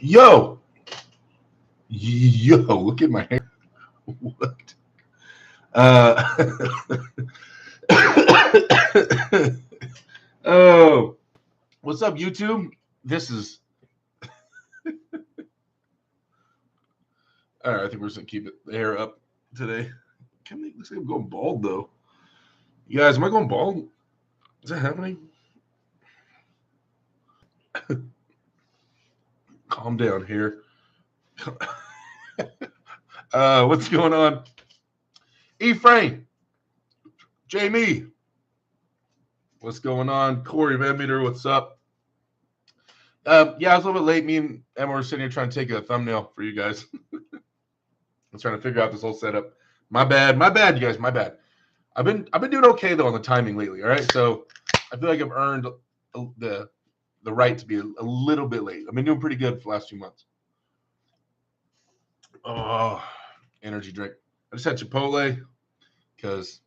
Yo, look at my hair. What? Uh, oh, what's up, YouTube? This is all right. I think we're just gonna keep the hair up today. Looks like I'm going bald though. You guys, am I going bald? Is that happening? Calm down here. What's going on? Ephraim, Jamie, what's going on? Corey Van Meter, what's up? Yeah, I was a little bit late. Me and Emma were sitting here trying to take a thumbnail for you guys. I'm trying to figure out this whole setup. My bad, you guys. My bad. I've been doing okay though on the timing lately. All right, so I feel like I've earned the right to be a little bit late. I've been doing pretty good for the last few months. Oh, energy drink. I just had Chipotle because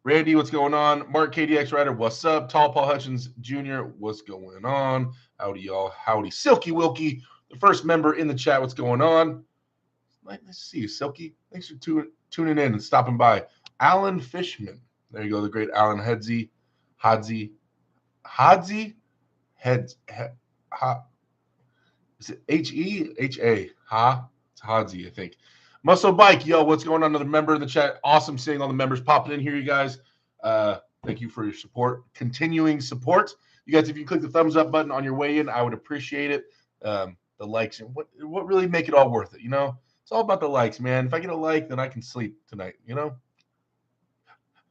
Randy, what's going on? Mark KDX Rider, what's up? Tall Paul Hutchins Jr., what's going on? Howdy, y'all. Howdy, Silky Wilkie, the first member in the chat. What's going on? Nice to see you, Silky. Thanks for tuning in and stopping by. Alan Fishman. There you go, the great Alan Hadzi. Is it H-E? H-A. It's Hadzi, I think. Muscle Bike, yo, what's going on? Another member in the chat. Awesome seeing all the members popping in here, you guys. Thank you for your support, continuing support. You guys, if you click the thumbs up button on your way in, I would appreciate it. The likes and what really make it all worth it, It's all about the likes, man. If I get a like, then I can sleep tonight,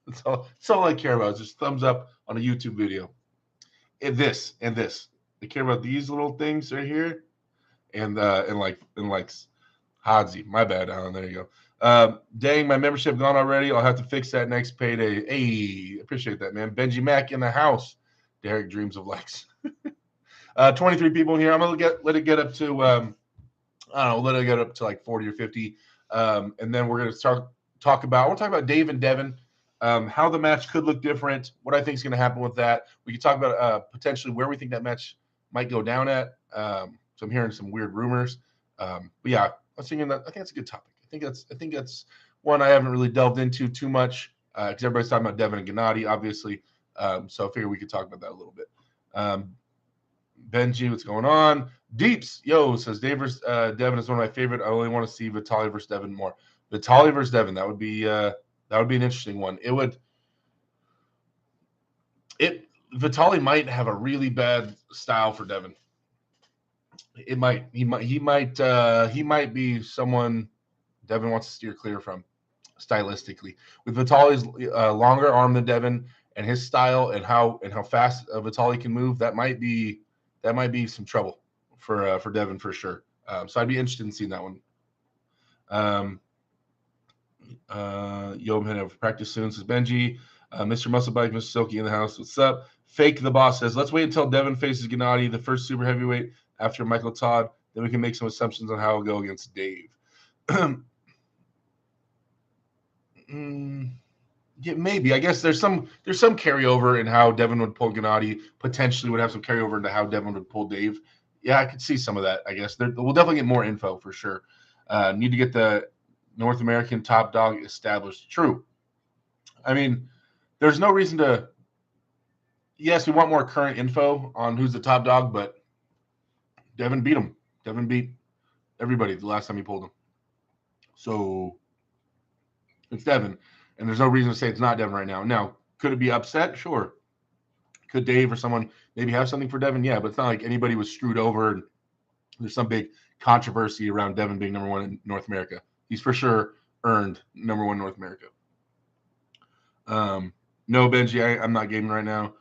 That's all I care about is just thumbs up on a YouTube video. And this. I care about these little things right here and likes. Hadzi, my bad, Alan. There you go. Dang, my membership gone already. I'll have to fix that next payday. Hey, appreciate that, man. Benji Mack in the house. Derek dreams of likes. 23 people in here. I'm gonna let it get up to I don't know, let it get up to like 40 or 50. And then we're gonna talk about Dave and Devin, how the match could look different, what I think is gonna happen with that. We could talk about potentially where we think that match might go down at. So I'm hearing some weird rumors. But yeah. I was thinking that I think that's a good topic. I think that's one I haven't really delved into too much because everybody's talking about Devin and Gennady, obviously. So I figured we could talk about that a little bit. Benji, what's going on? Deeps, yo, says Devin is one of my favorite. I only want to see Vitaly versus Devin more. Vitaly versus Devin, that would be an interesting one. Vitaly might have a really bad style for Devin. He might be someone Devin wants to steer clear from stylistically. With Vitaly's longer arm than Devin and his style and how fast Vitaly can move, that might be some trouble for Devin for sure. So I'd be interested in seeing that one. Yo, I'm heading for practice soon, says Benji. Mr. Musclebike, Mr. Silky in the house. What's up? Fake the Boss says, let's wait until Devin faces Gennady, the first super heavyweight after Michael Todd. Then we can make some assumptions on how it'll go against Dave. Yeah, maybe. I guess there's some carryover in how Devin would pull Gennady. Potentially would have some carryover into how Devin would pull Dave. Yeah, I could see some of that. I guess we'll definitely get more info for sure. Need to get the North American top dog established. True. I mean, there's no reason to. Yes, we want more current info on who's the top dog, but Devin beat him. Devin beat everybody the last time he pulled him. So it's Devin. And there's no reason to say it's not Devin right now. Now, could it be upset? Sure. Could Dave or someone maybe have something for Devin? Yeah, but it's not like anybody was screwed over and there's some big controversy around Devin being number one in North America. He's for sure earned number one in North America. No, Benji, I'm not gaming right now.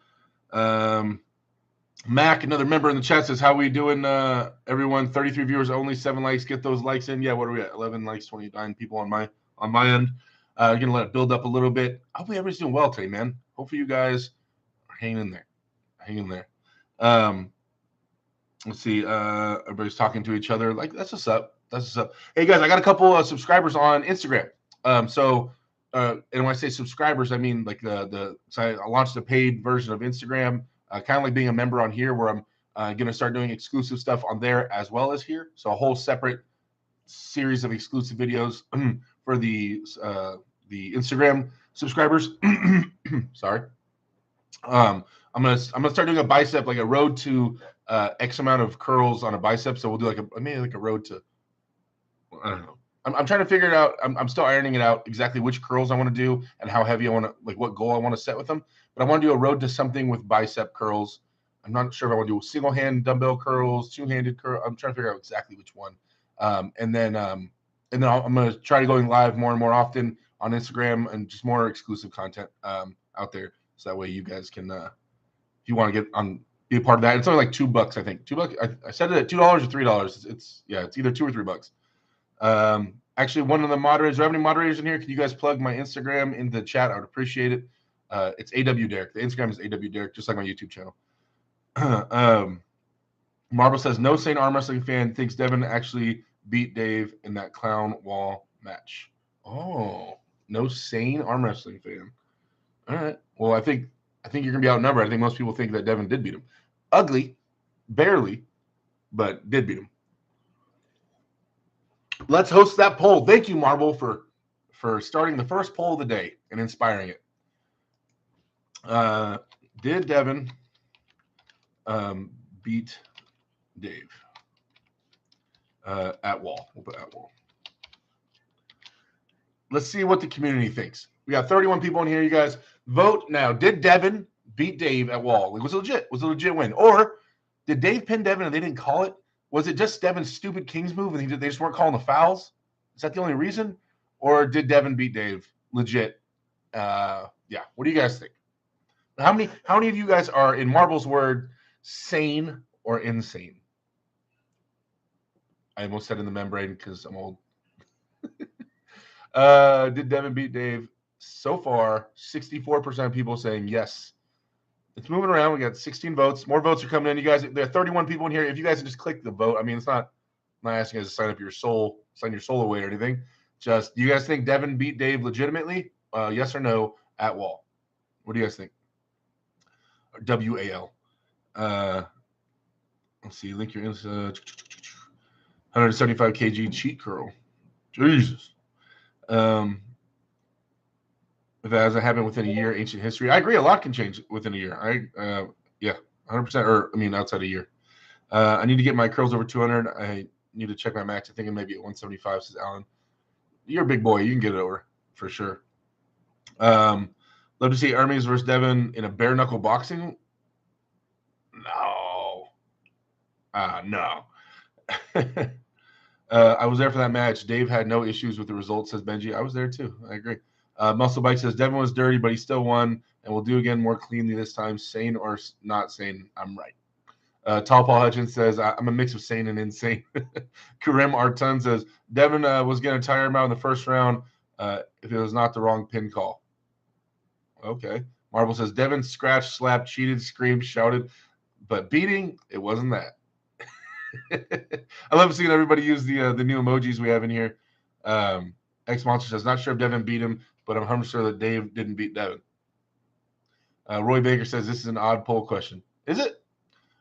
Mac, another member in the chat, says, how we doing, everyone? 33 viewers only, 7 likes. Get those likes in. Yeah, what are we at? 11 likes, 29 people on my end. Gonna let it build up a little bit. Hopefully everybody's doing well today, man. Hopefully you guys are hanging in there. Let's see. Everybody's talking to each other. Like, that's what's up. Hey guys, I got a couple of subscribers on Instagram. And when I say subscribers, I mean like so I launched a paid version of Instagram, kind of like being a member on here, where I'm Going to start doing exclusive stuff on there as well as here. So a whole separate series of exclusive videos for the Instagram subscribers. Sorry. I'm gonna start doing a bicep, like a road to X amount of curls on a bicep. So we'll do maybe like a road to, I don't know. I'm trying to figure it out. I'm still ironing it out exactly which curls I want to do and how heavy I want to, like what goal I want to set with them. But I want to do a road to something with bicep curls. I'm not sure if I want to do single hand dumbbell curls, two-handed curl. I'm trying to figure out exactly which one. And then I'm going to try to going live more and more often on Instagram and just more exclusive content out there. So that way you guys can, if you want to get on, be a part of that. It's only like $2, I think. $2. I said it at $2 or $3. It's either $2 or $3. Actually, one of the moderators, do I have any moderators in here? Can you guys plug my Instagram in the chat? I would appreciate it. It's AW Derek. The Instagram is AW Derek, just like my YouTube channel. Marble says, no sane arm wrestling fan thinks Devin actually beat Dave in that clown wall match. Oh, no sane arm wrestling fan. All right. Well, I think you're gonna be outnumbered. I think most people think that Devin did beat him. Ugly, barely, but did beat him. Let's host that poll. Thank you, Marble, for starting the first poll of the day and inspiring it. Did Devin beat Dave at Wall? We'll put at Wall. Let's see what the community thinks. We got 31 people in here. You guys vote now. Did Devin beat Dave at Wall? Was it legit? Was it a legit win? Or did Dave pin Devin and they didn't call it? Was it just Devin's stupid Kings move and they just weren't calling the fouls? Is that the only reason? Or did Devin beat Dave legit? Yeah. What do you guys think? How many of you guys are, in Marble's word, sane or insane? I almost said in the membrane because I'm old. Did Devin beat Dave? So far, 64% of people saying yes. It's moving around. We got 16 votes. More votes are coming in. You guys, there are 31 people in here. If you guys just click the vote, I mean, it's not asking you guys to sign your soul away or anything. Just, do you guys think Devin beat Dave legitimately? Yes or no at Wall? What do you guys think? WAL. Let's see. Link your 175 kg cheat curl. Jesus. If it hasn't happened within a year, ancient history. I agree. A lot can change within a year. 100%. Or I mean, outside a year. I need to get my curls over 200. I need to check my max. I think it may be at 175. Says Alan. You're a big boy. You can get it over for sure. Love to see Hermes versus Devin in a bare knuckle boxing. No. No. I was there for that match. Dave had no issues with the results, says Benji. I was there too. I agree. Muscle Bike says Devin was dirty, but he still won, and we'll do again more cleanly this time. Sane or not sane, I'm right. Tall Paul Hutchins says I'm a mix of sane and insane. Karim Artun says Devin was going to tire him out in the first round if it was not the wrong pin call. Okay. Marble says Devin scratched, slapped, cheated, screamed, shouted, but beating, it wasn't that. I love seeing everybody use the new emojis we have in here. X Monster says, not sure if Devin beat him, but I'm 100% sure that Dave didn't beat Devin. Roy Baker says this is an odd poll question. Is it?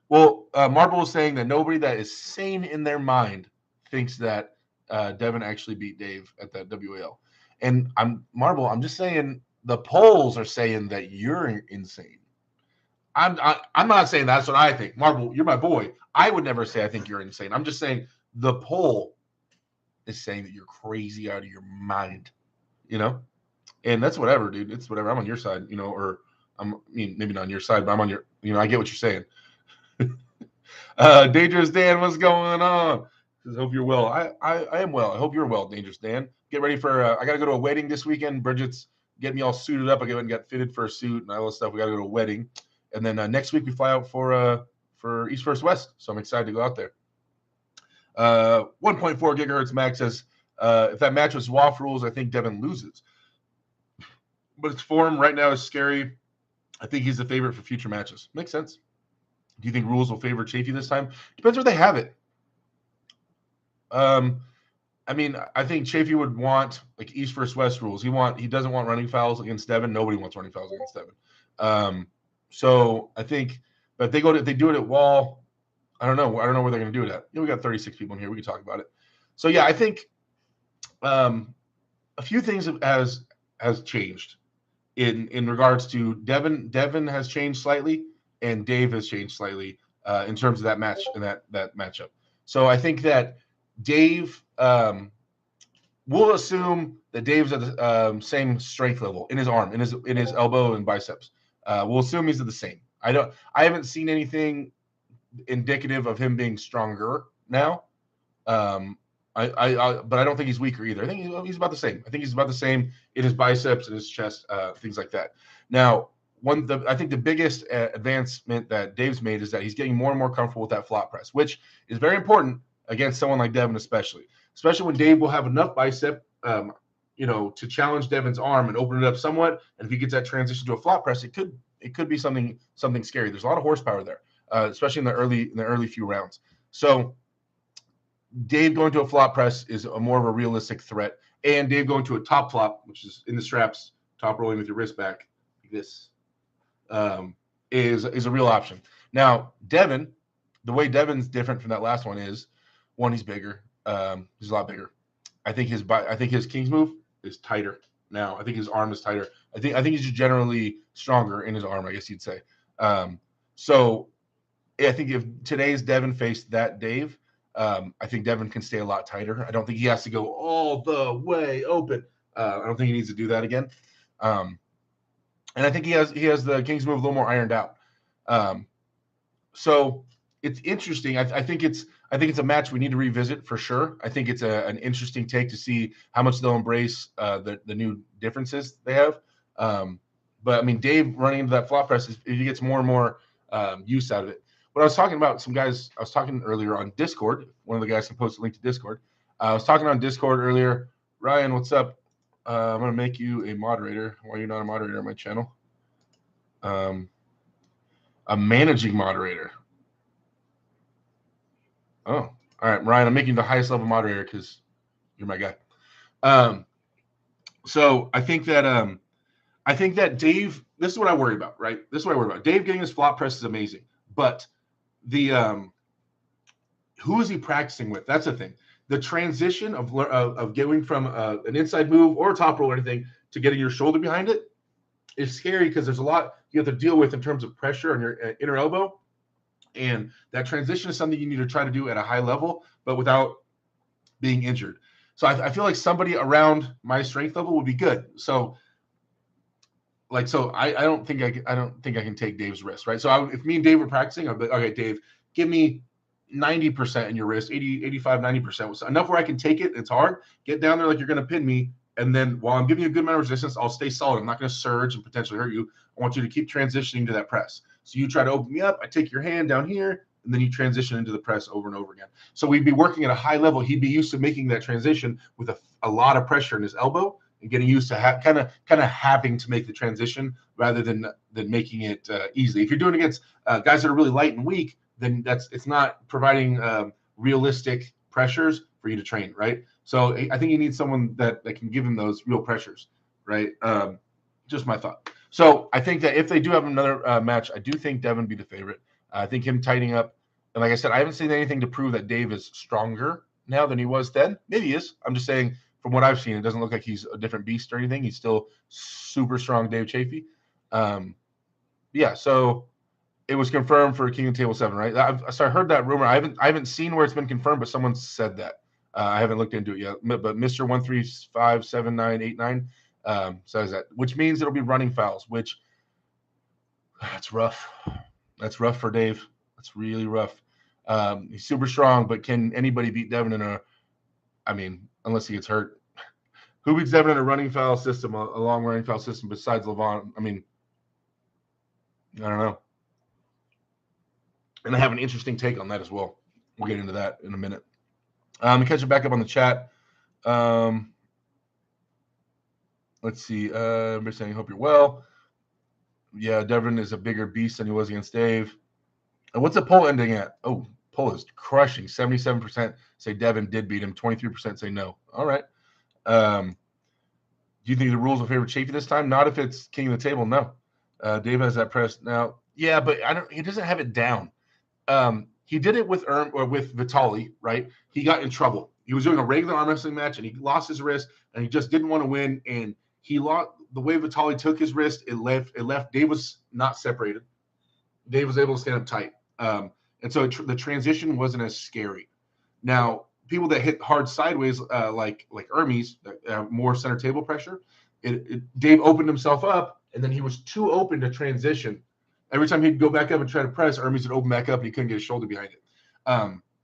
Well, Marble is saying that nobody that is sane in their mind thinks that Devin actually beat Dave at that WAL. And I'm just saying the polls are saying that you're insane. I'm not saying that's what I think. Marble, you're my boy. I would never say I think you're insane. I'm just saying the poll is saying that you're crazy out of your mind, you know? And that's whatever, dude. It's whatever. I'm on your side, you know, or maybe not on your side, but I'm on your, you know, I get what you're saying. Dangerous Dan, what's going on? I hope you're well. I am well. I hope you're well, Dangerous Dan. Get ready for, I got to go to a wedding this weekend. Bridget's getting me all suited up. I got fitted for a suit and all this stuff. We got to go to a wedding. And then next week we fly out for East First West. So I'm excited to go out there. 1.4 gigahertz max says, if that match was WAF rules, I think Devin loses. But his form right now is scary. I think he's the favorite for future matches. Makes sense. Do you think rules will favor Chaffee this time? Depends where they have it. I mean, I think Chaffee would want like East versus West rules. He doesn't want running fouls against Devin. Nobody wants running fouls against Devin. So I think, but if they do it at Wall, I don't know. I don't know where they're going to do it at. We got 36 people in here. We can talk about it. So yeah, I think a few things has changed in regards to Devin. Devin has changed slightly, and Dave has changed slightly in terms of that match and that matchup. So I think that Dave. We'll assume that Dave's at the same strength level in his arm, in his elbow and biceps. We'll assume he's at the same. I haven't seen anything indicative of him being stronger now. But I don't think he's weaker either. I think he's about the same. I think he's about the same in his biceps and his chest, things like that. Now, I think the biggest advancement that Dave's made is that he's getting more and more comfortable with that flop press, which is very important against someone like Devin, especially when Dave will have enough bicep, to challenge Devin's arm and open it up somewhat. And if he gets that transition to a flop press, it could be something scary. There's a lot of horsepower there, especially in the early few rounds. So Dave going to a flop press is more of a realistic threat, and Dave going to a top flop, which is in the straps, top rolling with your wrist back, like this, is a real option. Now, Devin, the way Devin's different from that last one is, one, he's bigger. He's a lot bigger. I think his King's move is tighter now. I think his arm is tighter. I think he's just generally stronger in his arm, I guess you'd say. So I think if today's Devin faced that Dave, I think Devin can stay a lot tighter. I don't think he has to go all the way open. I don't think he needs to do that again. And I think he has the King's move a little more ironed out. So it's interesting. I think it's a match we need to revisit for sure. I think it's an interesting take to see how much they'll embrace the new differences they have. But I mean, Dave running into that flop press, he gets more and more use out of it. When I was talking about some guys, I was talking earlier on Discord. One of the guys can post a link to Discord. I was talking on Discord earlier. Ryan, what's up? I'm going to make you a moderator. Why are you not a moderator on my channel? A managing moderator. Oh, all right, Ryan, I'm making you the highest level moderator because you're my guy. So I think that Dave, this is what I worry about, right? This is what I worry about. Dave getting his flop press is amazing, but the who is he practicing with? That's the thing. The transition of going from an inside move or a top roll or anything to getting your shoulder behind it is scary because there's a lot you have to deal with in terms of pressure on your inner elbow. And that transition is something you need to try to do at a high level, but without being injured. So I feel like somebody around my strength level would be good. So I don't think I can take Dave's wrist, right? So if me and Dave were practicing, I'd be okay, Dave, give me 90% in your wrist, 80, 85, 90%. So enough where I can take it. It's hard. Get down there like you're going to pin me. And then while I'm giving you a good amount of resistance, I'll stay solid. I'm not going to surge and potentially hurt you. I want you to keep transitioning to that press. So you try to open me up. I take your hand down here, and then you transition into the press over and over again. So we'd be working at a high level. He'd be used to making that transition with a lot of pressure in his elbow and getting used to kind of having to make the transition rather than making it easily. If you're doing it against guys that are really light and weak, then it's not providing realistic pressures for you to train, right? So I think you need someone that can give him those real pressures, right? Just my thought. So I think that if they do have another match, I do think Devin would be the favorite. I think him tightening up, and like I said, I haven't seen anything to prove that Dave is stronger now than he was then. Maybe he is. I'm just saying from what I've seen, it doesn't look like he's a different beast or anything. He's still super strong, Dave Chaffee. Yeah, so it was confirmed for King of Table 7, right? So I heard that rumor. I haven't seen where it's been confirmed, but someone said that. I haven't looked into it yet. But Mr. 1357989 says that, which means it'll be running fouls, which that's rough. That's rough for Dave. That's really rough. He's super strong, but can anybody beat Devin unless he gets hurt? Who beats Devin in a running foul system, a long running foul system besides Levon? I don't know. And I have an interesting take on that as well. We'll get into that in a minute. Catch it back up on the chat. Let's see. Everybody's saying, hope you're well. Yeah, Devin is a bigger beast than he was against Dave. And what's the poll ending at? Oh, poll is crushing. 77% say Devin did beat him. 23% say no. All right. Do you think the rules will favor Chaffee this time? Not if it's king of the table. No. Dave has that press now. Yeah, but he doesn't have it down. he did it with Vitali, right? He got in trouble. He was doing a regular arm wrestling match and he lost his wrist and he just didn't want to win. And he lost the way Vitali took his wrist. It left. Dave was not separated. Dave was able to stand up tight. And so the transition wasn't as scary. Now, people that hit hard sideways, like Hermes, that have more center table pressure, Dave opened himself up, and then he was too open to transition. Every time he'd go back up and try to press, Hermes would open back up, and he couldn't get his shoulder behind it.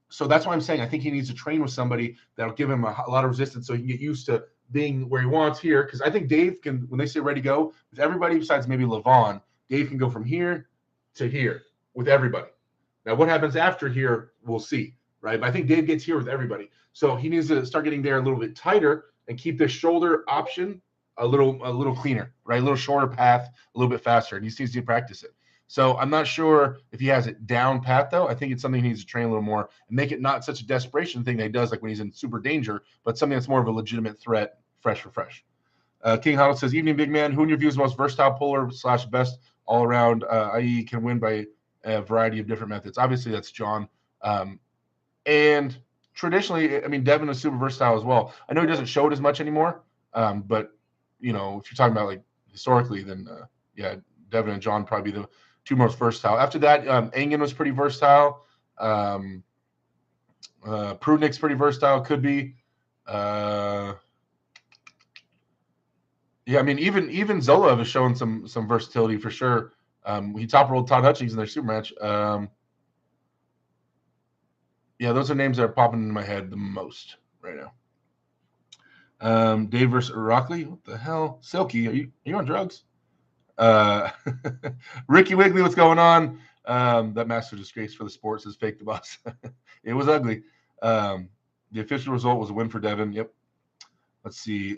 So that's why I'm saying I think he needs to train with somebody that'll give him a lot of resistance so he can get used to being where he wants here. Because I think Dave can, when they say ready to go, with everybody besides maybe Levon, Dave can go from here to here with everybody. Now, what happens after here, we'll see, right? But I think Dave gets here with everybody. So he needs to start getting there a little bit tighter and keep the shoulder option a little cleaner, right? A little shorter path, a little bit faster. And he needs to practice it. So I'm not sure if he has it down pat, though. I think it's something he needs to train a little more and make it not such a desperation thing that he does like when he's in super danger, but something that's more of a legitimate threat, fresh for fresh. King Huddle says, evening, big man. Who in your view is the most versatile puller / best all around, i.e. can win by a variety of different methods? Obviously, that's John. And traditionally, I mean, Devin is super versatile as well. I know he doesn't show it as much anymore, but, you know, if you're talking about like historically, then, yeah, Devin and John probably the two most versatile. After that, Engen was pretty versatile. Prudnik's pretty versatile, could be. Yeah, I mean, even Zolov is showing some versatility for sure. He top rolled Todd Hutchings in their super match. Yeah, those are names that are popping into my head the most right now. Dave versus Rockley. What the hell? Silky, are you on drugs? Ricky Wiggly, what's going on? That master disgrace for the sport, says Fake the Boss. It was ugly. The official result was a win for Devin. Yep. Let's see.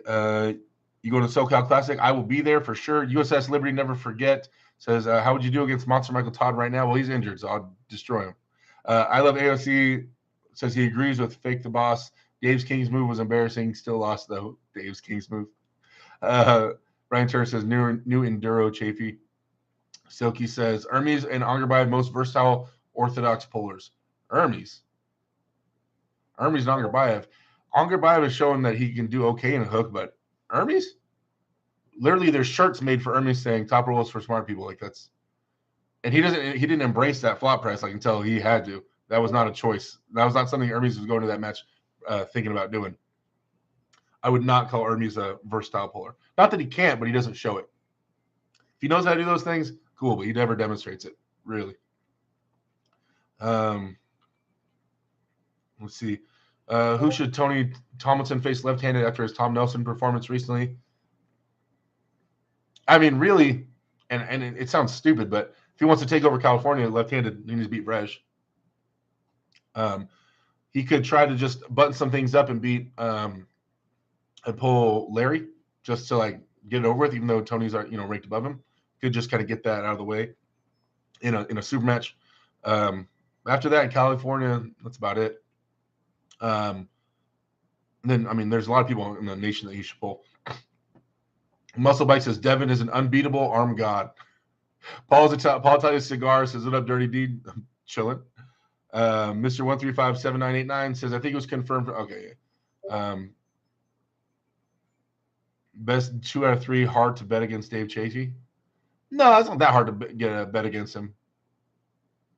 You go to SoCal Classic? I will be there for sure. USS Liberty, never forget. Says, how would you do against Monster Michael Todd right now? Well, he's injured, so I'll destroy him. I love AOC. Says he agrees with Fake the Boss. Dave's King's move was embarrassing. Still lost, though. Dave's King's move. Ryan Turner says, new Enduro Chaffee. Silky says, Hermes and Angerbayev, most versatile orthodox pullers. Hermes and Angerbayev. Angerbayev is showing that he can do okay in a hook, but Hermes? Literally, there's shirts made for Hermes saying top rollers for smart people. Like that's, and he didn't embrace that flop press like until he had to. That was not a choice. That was not something Hermes was going to that match thinking about doing. I would not call Hermes a versatile puller. Not that he can't, but he doesn't show it. If he knows how to do those things, cool, but he never demonstrates it, really. Let's see. Who should Tony Tomlinson face left-handed after his Tom Nelson performance recently? I mean, really, and it sounds stupid, but if he wants to take over California left-handed, he needs to beat Brej. He could try to just button some things up and beat and pull Larry just to like get it over with, even though Tony's ranked above him. Could just kind of get that out of the way in a super match. After that in California, that's about it. Then I mean, there's a lot of people in the nation that he should pull. Muscle Bike says Devin is an unbeatable arm god. Paul Talia Cigar says, "What up, Dirty D?" I'm chilling. Mr. 1357989 says, "I think it was confirmed." Okay. Best 2 out of 3 hard to bet against Dave Chaffee. No, it's not that hard to get a bet against him.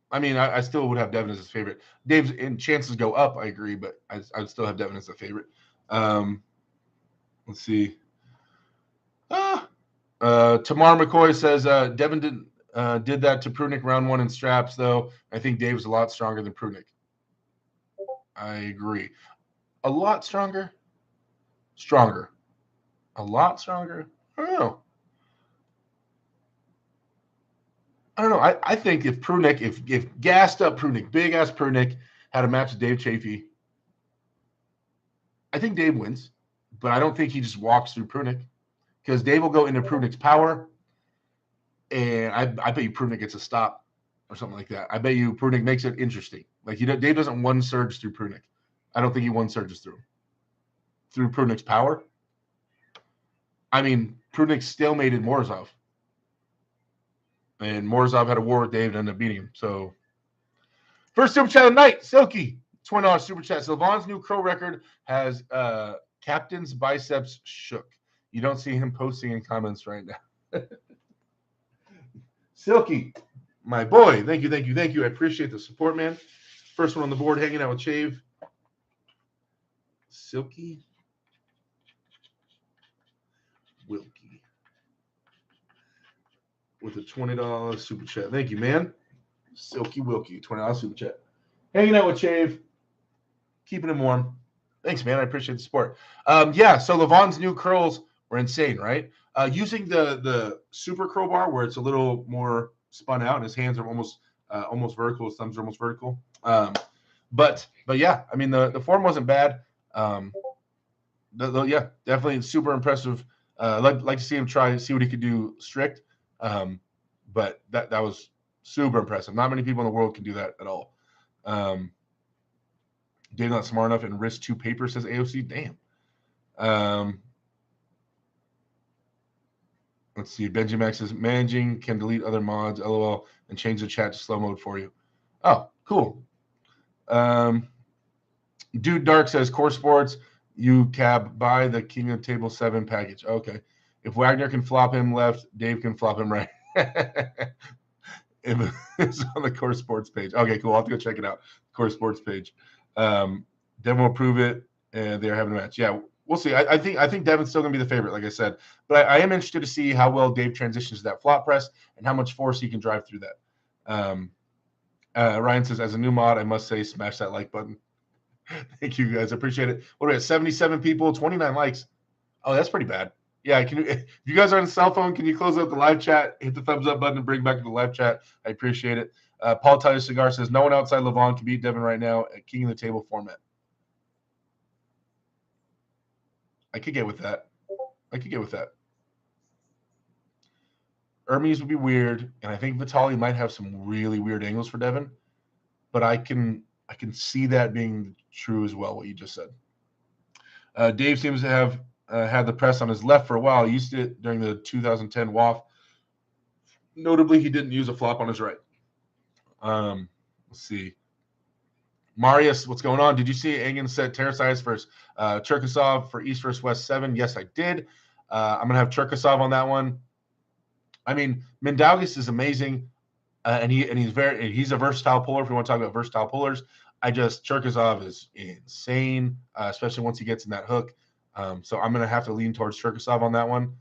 I mean, I still would have Devin as his favorite. Dave's and chances go up, I agree, but I'd still have Devin as a favorite. Let's see. Tamar McCoy says Devin did that to Prudnik round 1 in straps, though. I think Dave's a lot stronger than Prudnik. I agree. A lot stronger? Stronger. A lot stronger? I don't know. I think if Prudnik, if gassed up Prudnik, big ass Prudnik had a match with Dave Chaffee, I think Dave wins, but I don't think he just walks through Prudnik because Dave will go into Prudnik's power, and I bet you Prudnik gets a stop or something like that. I bet you Prudnik makes it interesting. Like Dave doesn't one surge through Prudnik. I don't think he one surges through Prudnik's power. I mean, Prudnik stalemated Morozov. And Morozov had a war with Dave and ended up beating him. So, First super chat of the night, Silky, $20 super chat. So Vaughn's new crow record has captain's biceps shook. You don't see him posting in comments right now. Silky, my boy, thank you, thank you, thank you. I appreciate the support, man. First one on the board, hanging out with Chave. Silky Wilkie with a $20 super chat. Thank you, man. Silky Wilkie, $20 super chat. Hanging out with Chave, keeping him warm. Thanks, man. I appreciate the support. Yeah, so Levon's new curls were insane, right? Using the super curl bar where it's a little more spun out and his hands are almost vertical, his thumbs are almost vertical. But yeah, I mean the form wasn't bad. Yeah, definitely super impressive. Like to see him see what he could do strict. But that was super impressive. Not many people in the world can do that at all. Dave's not smart enough and risk 2 papers, says AOC. Damn. Let's see. Benjimax says managing can delete other mods, LOL, and change the chat to slow mode for you. Oh, cool. Dude Dark says Core Sports, you cab buy the King of Table 7 package. Okay. If Wagner can flop him left, Dave can flop him right. It's on the Core Sports page. Okay, cool. I'll have to go check it out. Core Sports page. Devin will prove it, and they're having a match. Yeah, we'll see. I think Devin's still going to be the favorite, like I said. But I am interested to see how well Dave transitions to that flop press and how much force he can drive through that. Ryan says, as a new mod, I must say, smash that like button. Thank you, guys. I appreciate it. What are we at? 77 people, 29 likes. Oh, that's pretty bad. Yeah, if you guys are on a cell phone, can you close out the live chat, hit the thumbs up button, and bring back to the live chat? I appreciate it. Paul Tyler Cigar says, no one outside Levon can beat Devin right now at King of the Table format. I could get with that. Hermes would be weird, and I think Vitaly might have some really weird angles for Devin, but I can see that being true as well, what you just said. Dave seems to have had the press on his left for a while. He used it during the 2010 WAF. Notably, he didn't use a flop on his right. Let's see. Marius, what's going on? Did you see Engen set Terrasize versus Cherkasov for East versus West 7? Yes, I did. I'm going to have Cherkasov on that one. I mean, Mindaugas is amazing, and he's a versatile puller. If we want to talk about versatile pullers, Cherkasov is insane, especially once he gets in that hook. So I'm going to have to lean towards Cherkasov on that one.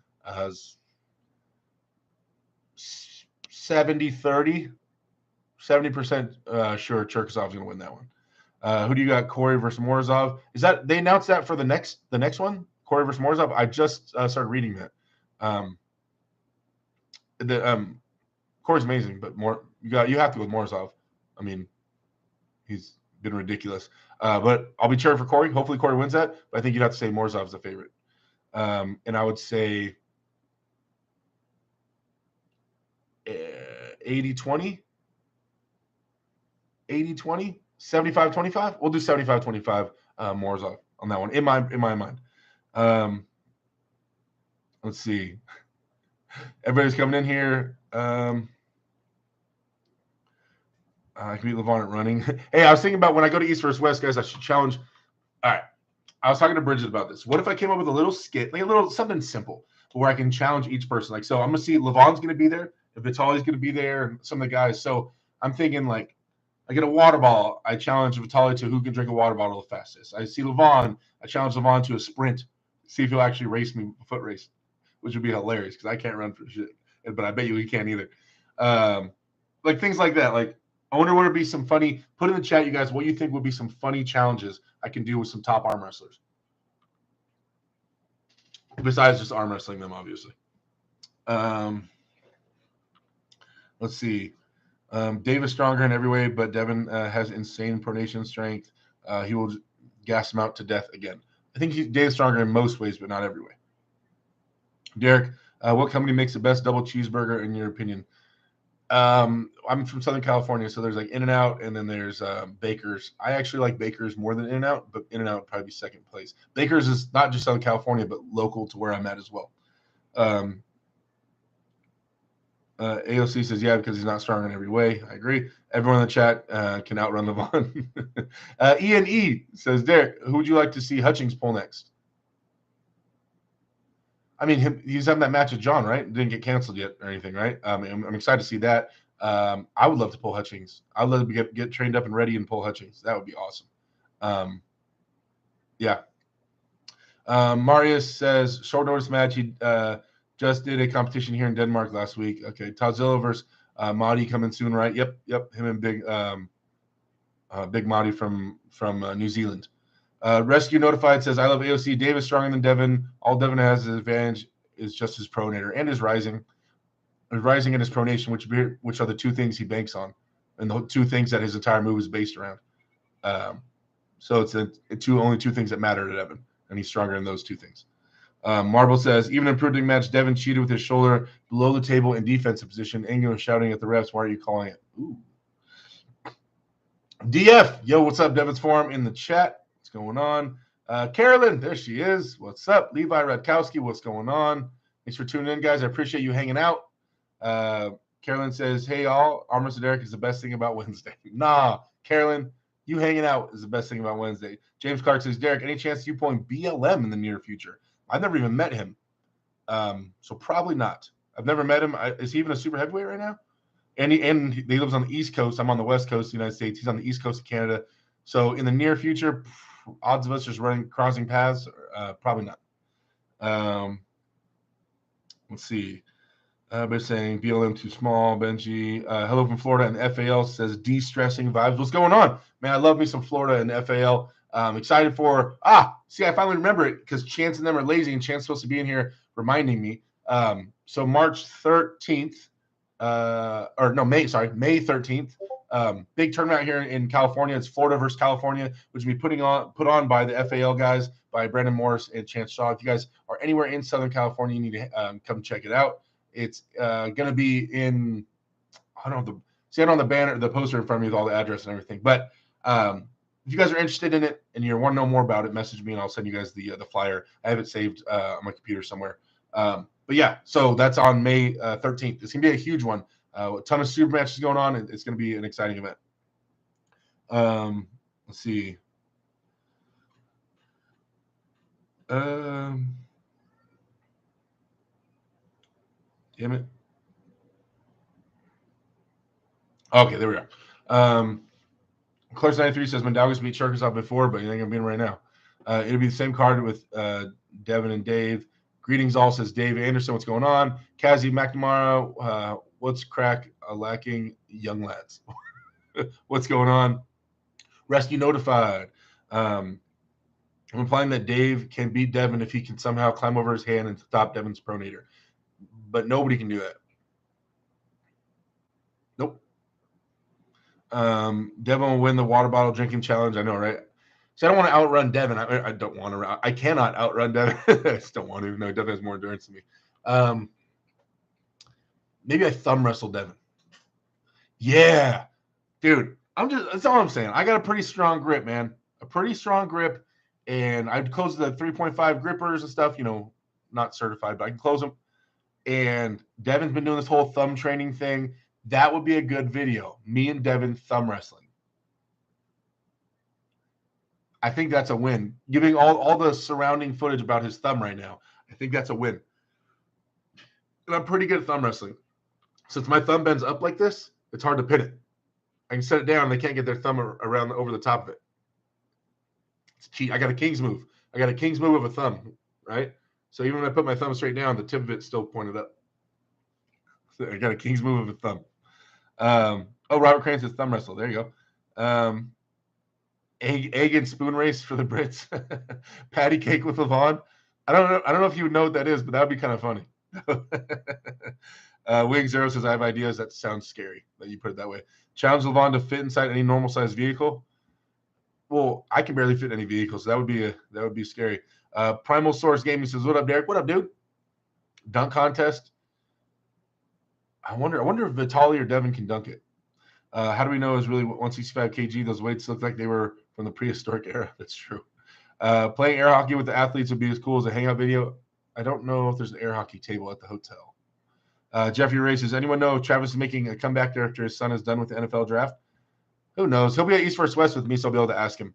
70-30, 70% sure Cherkasov's going to win that one. Who do you got? Corey versus Morozov. Is that they announced that for the next one? Corey versus Morozov. I just started reading that. Corey's amazing, but you have to go with Morozov. I mean, he's been ridiculous. But I'll be cheering for Corey. Hopefully Corey wins that. But I think you'd have to say Morozov's the favorite. And I would say 80-20. 80-20. 75-25. We'll do 75-25 Morozov on that one in my mind. Let's see. Everybody's coming in here. I can beat Levon at running. Hey, I was thinking about when I go to East versus West, guys, I should challenge. All right. I was talking to Bridget about this. What if I came up with a little skit, like something simple, where I can challenge each person? Like, so I'm going to see Levon's going to be there, if Vitaly's going to be there, and some of the guys. So I'm thinking, like, I get a water bottle. I challenge Vitaly to who can drink a water bottle the fastest. I see Levon. I challenge Levon to a sprint. See if he'll actually race me, a foot race, which would be hilarious because I can't run for shit. But I bet you he can't either. Like things like that. Like, I wonder what would be some funny. Put in the chat, you guys, what you think would be some funny challenges I can do with some top arm wrestlers. Besides just arm wrestling them, obviously. Let's see. Dave is stronger in every way, but Devin has insane pronation strength. He will gas him out to death again. I think Dave is stronger in most ways, but not every way. Derek, what company makes the best double cheeseburger in your opinion? I'm from Southern California, so there's like In-N-Out, and then there's Baker's. I actually like Baker's more than In-N-Out, but In-N-Out would probably be second place. Baker's is not just Southern California, but local to where I'm at as well. AOC says, yeah, because he's not strong in every way. I agree. Everyone in the chat can outrun Levon. Ian E says, Derek, who would you like to see Hutchings pull next? I mean, he's having that match with John, right? Didn't get canceled yet or anything, right? I'm excited to see that. I would love to pull Hutchings. I'd love to get trained up and ready and pull Hutchings. That would be awesome. Yeah. Marius says, short notice match. He just did a competition here in Denmark last week. Okay. Tazilla versus Mahdi coming soon, right? Yep. Him and Big Mahdi from New Zealand. Rescue Notified says, I love AOC. Dave is stronger than Devin. All Devin has as advantage is just his pronator and his rising. His rising and his pronation, which are the two things he banks on, and the two things that his entire move is based around. So it's only two things that matter to Devin, and he's stronger in those two things. Marble says, even in improving match, Devin cheated with his shoulder below the table in defensive position. England was shouting at the refs, why are you calling it? Ooh. DF, yo, what's up? Devin's Forum in the chat. What's going on? Carolyn, there she is. What's up? Levi Radkowski, what's going on? Thanks for tuning in, guys. I appreciate you hanging out. Carolyn says, hey, all, Armors of Derek is the best thing about Wednesday. Nah, Carolyn, you hanging out is the best thing about Wednesday. James Clark says, Derek, any chance you pulling BLM in the near future? I've never even met him. So probably not. I've never met him. Is he even a super heavyweight right now? And he lives on the East Coast. I'm on the West Coast of the United States. He's on the East Coast of Canada. So in the near future, odds of us just crossing paths, probably not. Let's see. They're saying BLM too small. Benji, hello from Florida, and FAL says de-stressing vibes. What's going on, man? I love me some Florida and FAL. Excited for see, I finally remember it because Chance and them are lazy, and Chance is supposed to be in here reminding me. So March 13th, May 13th. Big tournament here in California. It's Florida versus California, which will be put on by the FAL guys, by Brandon Morris and Chance Shaw. If you guys are anywhere in Southern California, you need to come check it out. It's going to be in, I don't know, I don't have the banner, the poster in front of me with all the address and everything. But if you guys are interested in it and you want to know more about it, message me and I'll send you guys the flyer. I have it saved on my computer somewhere. But yeah, so that's on May 13th. It's going to be a huge one. A ton of super matches going on. It's going to be an exciting event. Let's see. Damn it. Okay, there we are. Clark's 93 says Mandalgas beat Sharkers before, but you ain't gonna beat him right now. It'll be the same card with Devin and Dave. Greetings all, says Dave Anderson. What's going on? Kazi McNamara, what's crack? Lacking young lads. What's going on? Rescue Notified. I'm implying that Dave can beat Devin if he can somehow climb over his hand and stop Devin's pronator. But nobody can do that. Nope. Devin will win the water bottle drinking challenge. I know, right? So I don't want to outrun Devin. I don't want to. I cannot outrun Devin. I just don't want to. No, Devin has more endurance than me. Maybe I thumb wrestle Devin. Yeah, dude. That's all I'm saying. I got a pretty strong grip, man. A pretty strong grip, and I'd close the 3.5 grippers and stuff. You know, not certified, but I can close them. And Devin's been doing this whole thumb training thing. That would be a good video. Me and Devin thumb wrestling. I think that's a win. Giving all the surrounding footage about his thumb right now, I think that's a win. And I'm pretty good at thumb wrestling. Since my thumb bends up like this, it's hard to pin it. I can set it down. They can't get their thumb around over the top of it. It's cheat. I got a king's move. I got a king's move of a thumb, right? So even when I put my thumb straight down, the tip of it's still pointed up. So I got a king's move of a thumb. Robert Crane says thumb wrestle. There you go. Egg and spoon race for the Brits. Patty cake with Levon. I don't know if you would know what that is, but that would be kind of funny. Wing Zero says I have ideas. That sounds scary that you put it that way. Challenge Levon to fit inside any normal sized vehicle. Well, I can barely fit any vehicle, so that would be scary. Primal Source Gaming says, "What up, Derek? What up, dude? Dunk contest. I wonder if Vitaly or Devin can dunk it. How do we know it's really 165 kg? Those weights look like they were from the prehistoric era. That's true. Playing air hockey with the athletes would be as cool as a hangout video. I don't know if there's an air hockey table at the hotel. Jeffrey Ray says, anyone know if Travis is making a comeback after his son is done with the NFL draft? Who knows? He'll be at East vs. West with me, so I'll be able to ask him.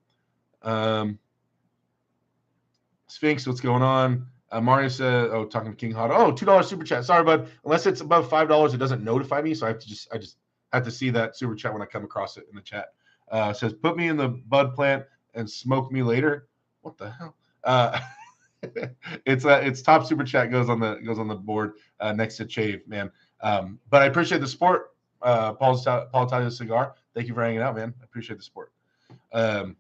Sphinx, what's going on? Mario said, talking to King Hot. Oh, $2 super chat. Sorry, bud. Unless it's above $5, it doesn't notify me, so I just have to see that super chat when I come across it in the chat. Says, put me in the bud plant and smoke me later. What the hell? It's top super chat goes on the board next to Chave, man. But I appreciate the support. Paul Talia Cigar. Thank you for hanging out, man. I appreciate the support. Mark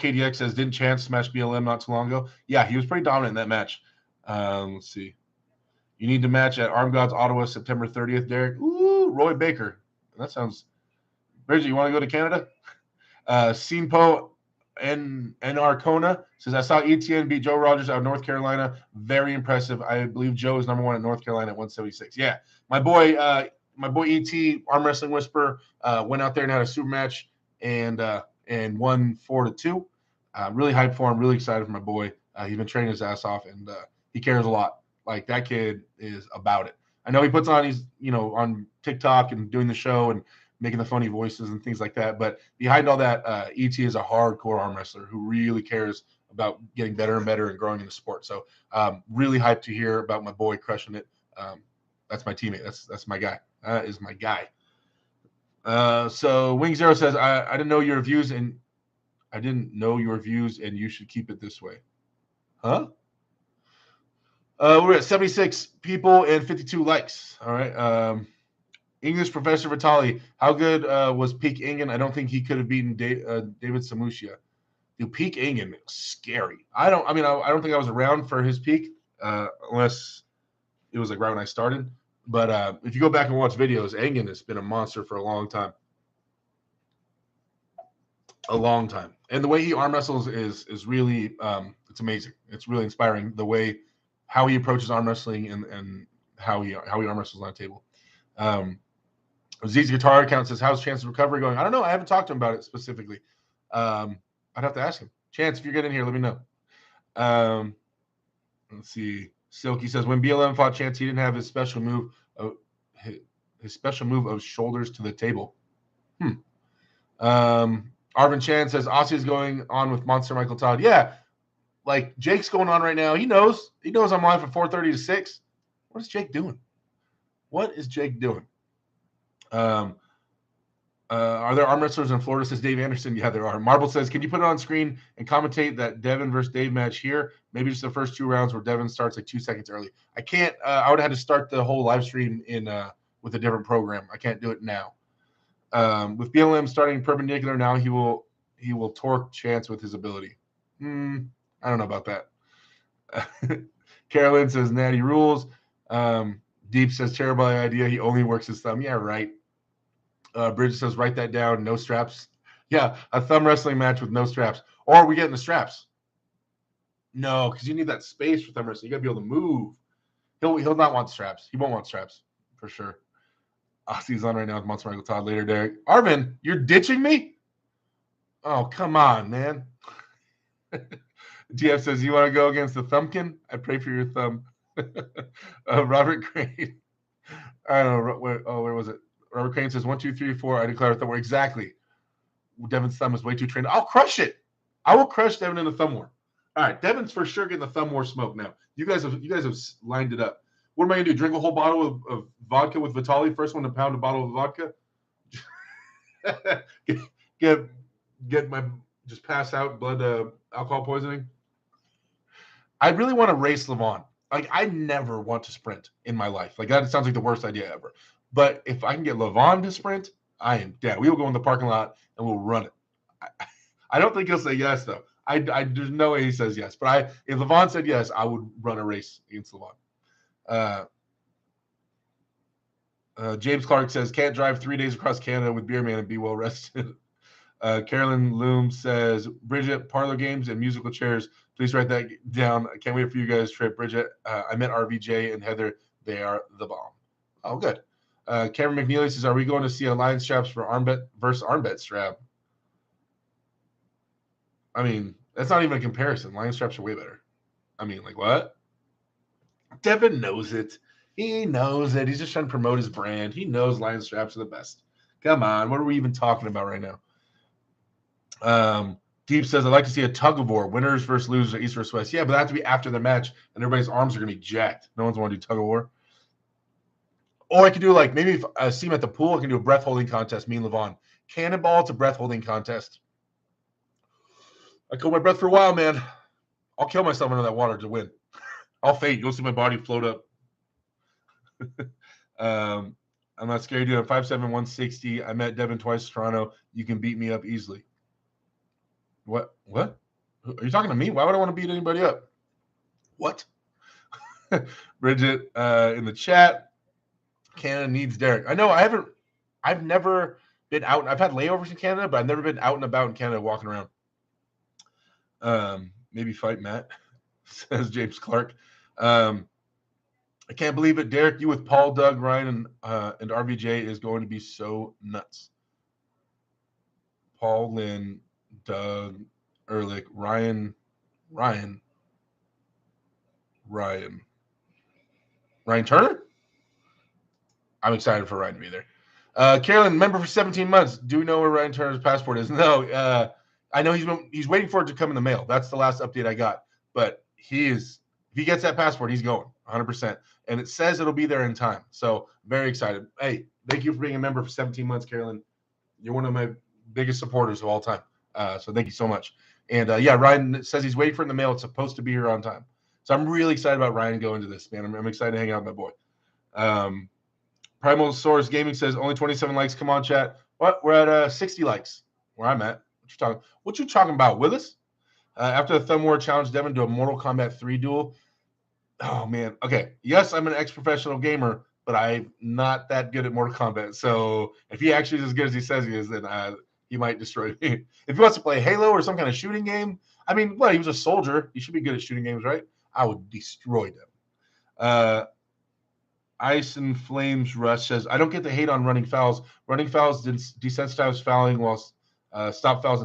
KDX says, didn't Chance smash BLM not too long ago? Yeah, he was pretty dominant in that match. Let's see. You need to match at Arm Gods Ottawa September 30th, Derek. Ooh, Roy Baker. That sounds. Bridget, you want to go to Canada? Sinpo and Arcona says, I saw ETN beat Joe Rogers out of North Carolina. Very impressive. I believe Joe is number one at North Carolina at 176. Yeah, my boy ET, Arm Wrestling Whisperer, went out there and had a super match and won 4-2. Really hyped for him. Really excited for my boy. He's been training his ass off, and he cares a lot. Like, that kid is about it. I know he puts on on TikTok and doing the show and making the funny voices and things like that. But behind all that, ET is a hardcore arm wrestler who really cares about getting better and better and growing in the sport. So really hyped to hear about my boy crushing it. That's my teammate. That's my guy. That is my guy. So Wing Zero says, I didn't know your views and you should keep it this way. Huh? We're at 76 people and 52 likes. All right. English Professor Vitali, how good was Peak Ingen? I don't think he could have beaten David Samushia. Dude, Peak Ingen, scary. I don't think I was around for his peak, unless it was like right when I started. But if you go back and watch videos, Ingen has been a monster for a long time. And the way he arm wrestles is really it's amazing. It's really inspiring how he approaches arm wrestling and how he arm wrestles on a table. Z's guitar account says, how's Chance's recovery going? I don't know. I haven't talked to him about it specifically. I'd have to ask him. Chance, if you're getting here, let me know. Let's see. Silky says, when BLM fought Chance, he didn't have his special move of shoulders to the table. Arvin Chan says, Aussie is going on with Monster Michael Todd. Yeah, like Jake's going on right now. He knows I'm live from 4:30 to 6. What is Jake doing? Are there arm wrestlers in Florida, says Dave Anderson? Yeah, there are. Marble says, can you put it on screen and commentate that Devin versus Dave match here? Maybe just the first 2 rounds where Devin starts like 2 seconds early. I can't. I would have had to start the whole live stream with a different program. I can't do it now. With BLM starting perpendicular now, he will torque Chance with his ability. I don't know about that. Carolyn says, Natty rules. Deep says, terrible idea. He only works his thumb. Yeah, right. Bridget says, write that down. No straps. Yeah, a thumb wrestling match with no straps. Or we get in the straps. No, because you need that space for thumb wrestling. You got to be able to move. He'll not want straps. He won't want straps for sure. Aussie's on right now with Monster Michael Todd later, Derek. Arvin, you're ditching me? Oh, come on, man. DF says, you want to go against the thumbkin? I pray for your thumb. Robert Crane. I don't know. Where was it? Robert Crane says, 1, 2, 3, 4. I declare a thumb war. Exactly. Devin's thumb is way too trained. I'll crush it. I will crush Devin in the thumb war. All right, Devin's for sure getting the thumb war smoke now. You guys have lined it up. What am I gonna do? Drink a whole bottle of vodka with Vitali? First one to pound a bottle of vodka. get my just pass out blood alcohol poisoning. I really want to race Levon. Like, I never want to sprint in my life. Like, that sounds like the worst idea ever. But if I can get Levon to sprint, I am down. We will go in the parking lot and we'll run it. I don't think he'll say yes, though. There's no way he says yes. But if Levon said yes, I would run a race against Levon. James Clark says, can't drive 3 days across Canada with Beer Man and be well rested. Carolyn Loom says, Bridget, parlor games and musical chairs. Please write that down. I can't wait for you guys' trip. Bridget, I met RVJ and Heather. They are the bomb. Oh, good. Cameron McNeely says, are we going to see a line straps for armbet versus armbet strap? I mean, that's not even a comparison. Lion straps are way better. I mean, like, what? Devin knows it. He knows it. He's just trying to promote his brand. He knows lion straps are the best. Come on, what are we even talking about right now? Deep says, I'd like to see a tug of war, winners versus losers, East versus West. Yeah, but that has to be after the match, and everybody's arms are going to be jacked. No one's want to do tug of war. Or I could do like maybe if I see him at the pool, I can do a breath holding contest. Me and Levon, cannonball to breath holding contest. I hold my breath for a while, man. I'll kill myself under that water to win. I'll faint. You'll see my body float up. I'm not scared, dude. I'm 5'7", 160. I met Devin twice in Toronto. You can beat me up easily. What? Are you talking to me? Why would I want to beat anybody up? What? Bridget in the chat. Canada needs Derek. I know. I've never been out. I've had layovers in Canada, but I've never been out and about in Canada walking around. Maybe fight Matt, says James Clark. I can't believe it, Derek. You with Paul, Doug, Ryan, and RVJ is going to be so nuts. Paul, Lynn, Doug, Ehrlich, Ryan Turner. I'm excited for Ryan to be there. Carolyn, member for 17 months. Do we know where Ryan Turner's passport is? No. I know he's waiting for it to come in the mail. That's the last update I got. But if he gets that passport, he's going 100%. And it says it'll be there in time. So very excited. Hey, thank you for being a member for 17 months, Carolyn. You're one of my biggest supporters of all time. So thank you so much. And yeah, Ryan says he's waiting for it in the mail. It's supposed to be here on time. So I'm really excited about Ryan going to this, man. I'm excited to hang out with my boy. Primal Source Gaming says only 27 likes. Come on, chat. What? We're at 60 likes. Where I'm at. What you talking about, Willis? After the Thumb War challenge Devin to a Mortal Kombat 3 duel. Oh man. Okay. Yes, I'm an ex-professional gamer, but I'm not that good at Mortal Kombat. So if he actually is as good as he says he is, then he might destroy me. If he wants to play Halo or some kind of shooting game, I mean, he was a soldier. He should be good at shooting games, right? I would destroy them. Ice and Flames Rush says, I don't get the hate on running fouls. Running fouls desensitize fouling, while stop fouls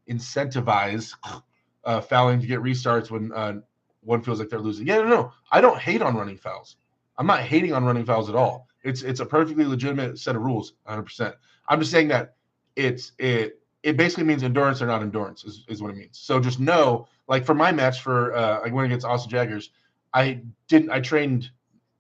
incentivize fouling to get restarts when one feels like they're losing. Yeah, no. I don't hate on running fouls. I'm not hating on running fouls at all. It's a perfectly legitimate set of rules, 100%. I'm just saying that it basically means endurance or not endurance is what it means. So just know, like for my match for I went against Austin Jaggers, I trained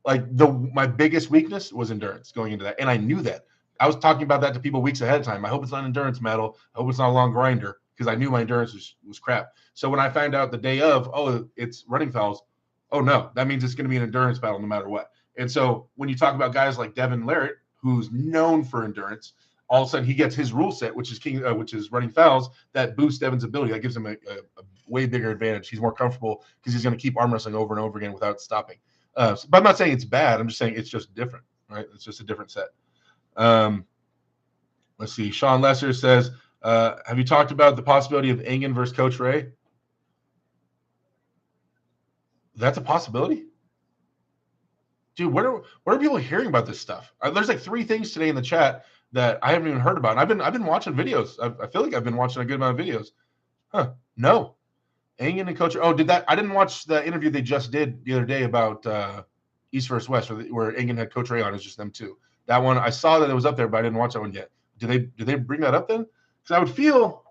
like my biggest weakness was endurance going into that. And I knew that. I was talking about that to people weeks ahead of time. I hope it's not endurance medal. I hope it's not a long grinder, because I knew my endurance was crap. So when I found out the day of, it's running fouls, oh no, that means it's going to be an endurance battle no matter what. And so when you talk about guys like Devin Larratt, who's known for endurance, all of a sudden he gets his rule set, which is running fouls, that boosts Devin's ability. That gives him a way bigger advantage. He's more comfortable because he's going to keep arm wrestling over and over again without stopping. But I'm not saying it's bad. I'm just saying it's just different, right? It's just a different set. Let's see. Sean Lesser says, have you talked about the possibility of Engen versus Coach Ray? That's a possibility? Dude, what are people hearing about this stuff? There's like 3 things today in the chat that I haven't even heard about. And I've been watching videos. I feel like I've been watching a good amount of videos. Huh? No, Engen and Coach. Oh, I didn't watch the interview they just did the other day about East versus West, where Engen had Coach Ray on. It's just them two. That one I saw that it was up there, but I didn't watch that one yet. Did they bring that up then? Because I would feel.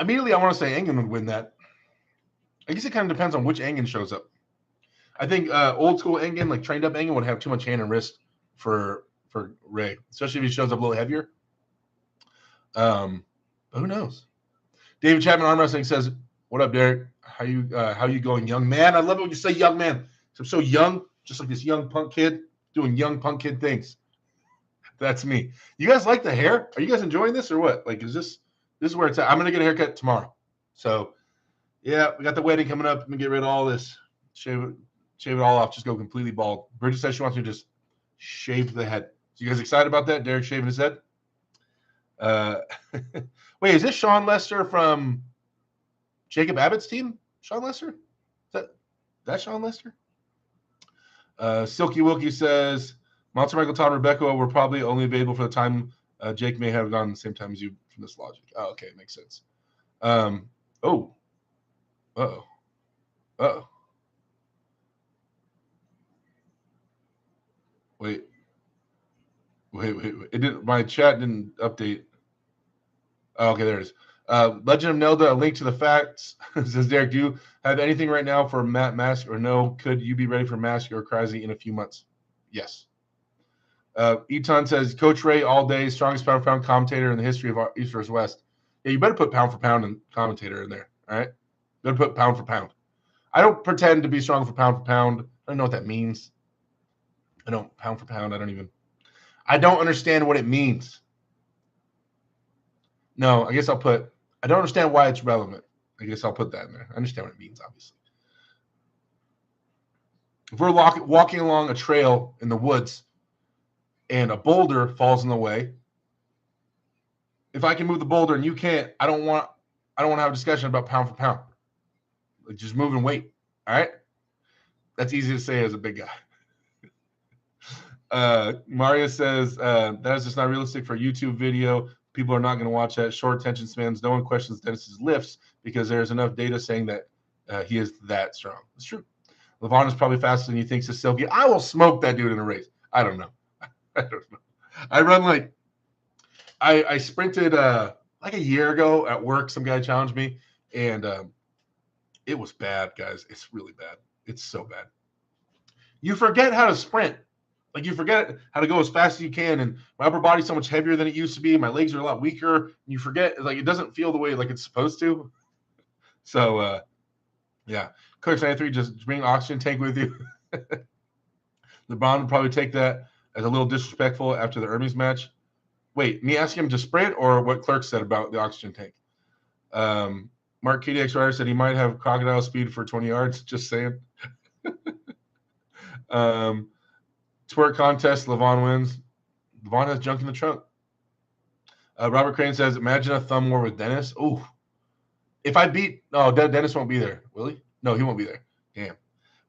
Immediately, I want to say Engen would win that. I guess it kind of depends on which Engen shows up. I think old school Engen, like trained up Engen, would have too much hand and wrist for Ray, especially if he shows up a little heavier. But who knows? David Chapman Arm Wrestling says, "What up, Derek? How you going, young man? I love it when you say young man. I'm so young, just like this young punk kid doing young punk kid things. That's me. You guys like the hair? Are you guys enjoying this or what? Like, this is where it's at? I'm gonna get a haircut tomorrow. So, yeah, we got the wedding coming up. I'm gonna get rid of all this, shave it all off, just go completely bald. Bridget says she wants me to just shave the head. So you guys excited about that? Derek shaving his head? Wait, is this Sean Lester from Jacob Abbott's team? Sean Lester? Is that Sean Lester? Silky Wilkie says, Monster Michael Todd and Rebecca were probably only available for the time Jake may have gone the same time as you from this logic. Oh, okay, makes sense. Uh-oh. Uh-oh. Wait. Wait. It didn't. My chat didn't update. Oh, okay, there it is. Legend of Nelda, a link to the facts. Says Derek, do you have anything right now for Matt Mask or no? Could you be ready for Mask or Crazy in a few months? Yes. Eton says Coach Ray all day, strongest pound for pound commentator in the history of East versus West. Yeah, you better put pound for pound and commentator in there. All right, you better put pound for pound. I don't pretend to be strong for pound. I don't know what that means. I don't pound for pound. I don't understand what it means. No, I guess I'll put. I don't understand why it's relevant. I guess I'll put that in there. I understand what it means, obviously. If we're walking along a trail in the woods and a boulder falls in the way, if I can move the boulder and you can't, I don't want to have a discussion about pound for pound. Like just move and wait. All right. That's easy to say as a big guy. Mario says that is just not realistic for a YouTube video. People are not going to watch that. Short attention spans. No one questions Dennis's lifts because there's enough data saying that he is that strong. It's true. Levon is probably faster than you think. Says Silky. I will smoke that dude in a race. I don't know. I run like I sprinted like a year ago at work. Some guy challenged me, and it was bad, guys. It's really bad. It's so bad. You forget how to sprint. Like you forget how to go as fast as you can. And my upper body's so much heavier than it used to be. My legs are a lot weaker. You forget, like it doesn't feel the way like it's supposed to. So yeah. Coach 93, just bring an oxygen tank with you. LeBron would probably take that as a little disrespectful after the Hermes match. Wait, me asking him to sprint or what Clerk said about the oxygen tank? Mark KDX Ryder said he might have crocodile speed for 20 yards. Just saying. Twerk contest, Levon wins. Levon has junk in the trunk. Robert Crane says, imagine a thumb war with Dennis. Oh, if I beat, Dennis won't be there. Will he? No, he won't be there. Damn.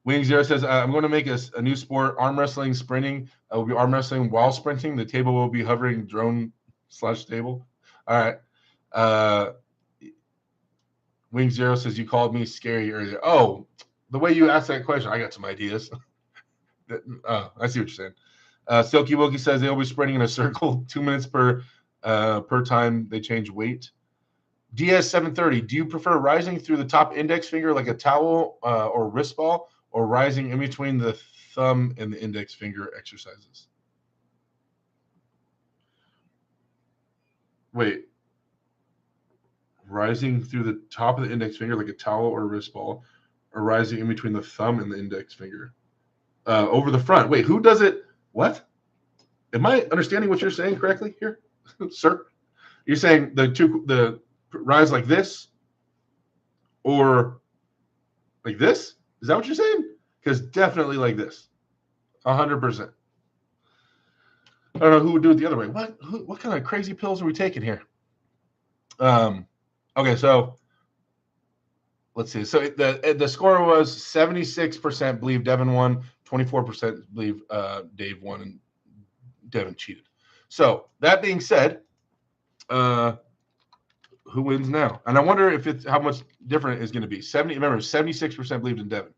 Wing Zero says, I'm going to make a new sport, arm wrestling, sprinting. I will be arm wrestling while sprinting. The table will be hovering drone/table. All right. Wing Zero says, you called me scary earlier. Oh, the way you asked that question, I got some ideas. I see what you're saying. Silky Wilkie says they'll be sprinting in a circle 2 minutes per time they change weight. DS 730, do you prefer rising through the top index finger like a towel or wrist ball, or rising in between the thumb and the index finger exercises? Wait. Rising through the top of the index finger like a towel or a wrist ball, or rising in between the thumb and the index finger? Over the front. Wait, who does it? What? Am I understanding what you're saying correctly here, sir? You're saying the rise like this or like this? Is that what you're saying? Because definitely like this, 100%. I don't know who would do it the other way. What kind of crazy pills are we taking here? Okay, so let's see. So the score was 76% believe Devin won, 24% believe Dave won, and Devin cheated. So that being said, who wins now? And I wonder if it's how much different it's going to be. 76% believed in Devin.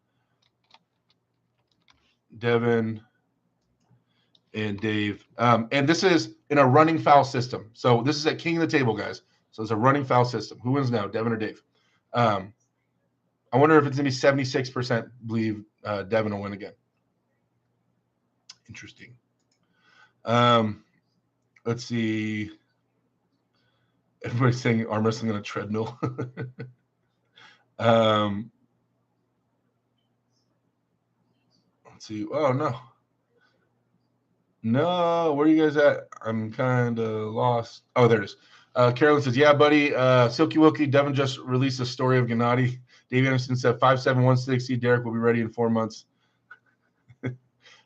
Devin and Dave. And this is in a running foul system. So this is at King of the Table, guys. So it's a running foul system. Who wins now, Devin or Dave? I wonder if it's going to be 76% believe Devin will win again. Interesting. Let's see. Everybody's saying arm wrestling on a treadmill. Let's see. Oh, no. No, where are you guys at? I'm kind of lost. Oh, there it is. Carolyn says, yeah, buddy. Silky Wilkie, Devin just released a story of Gennady. Dave Anderson said 5'7", 160. Derek will be ready in 4 months.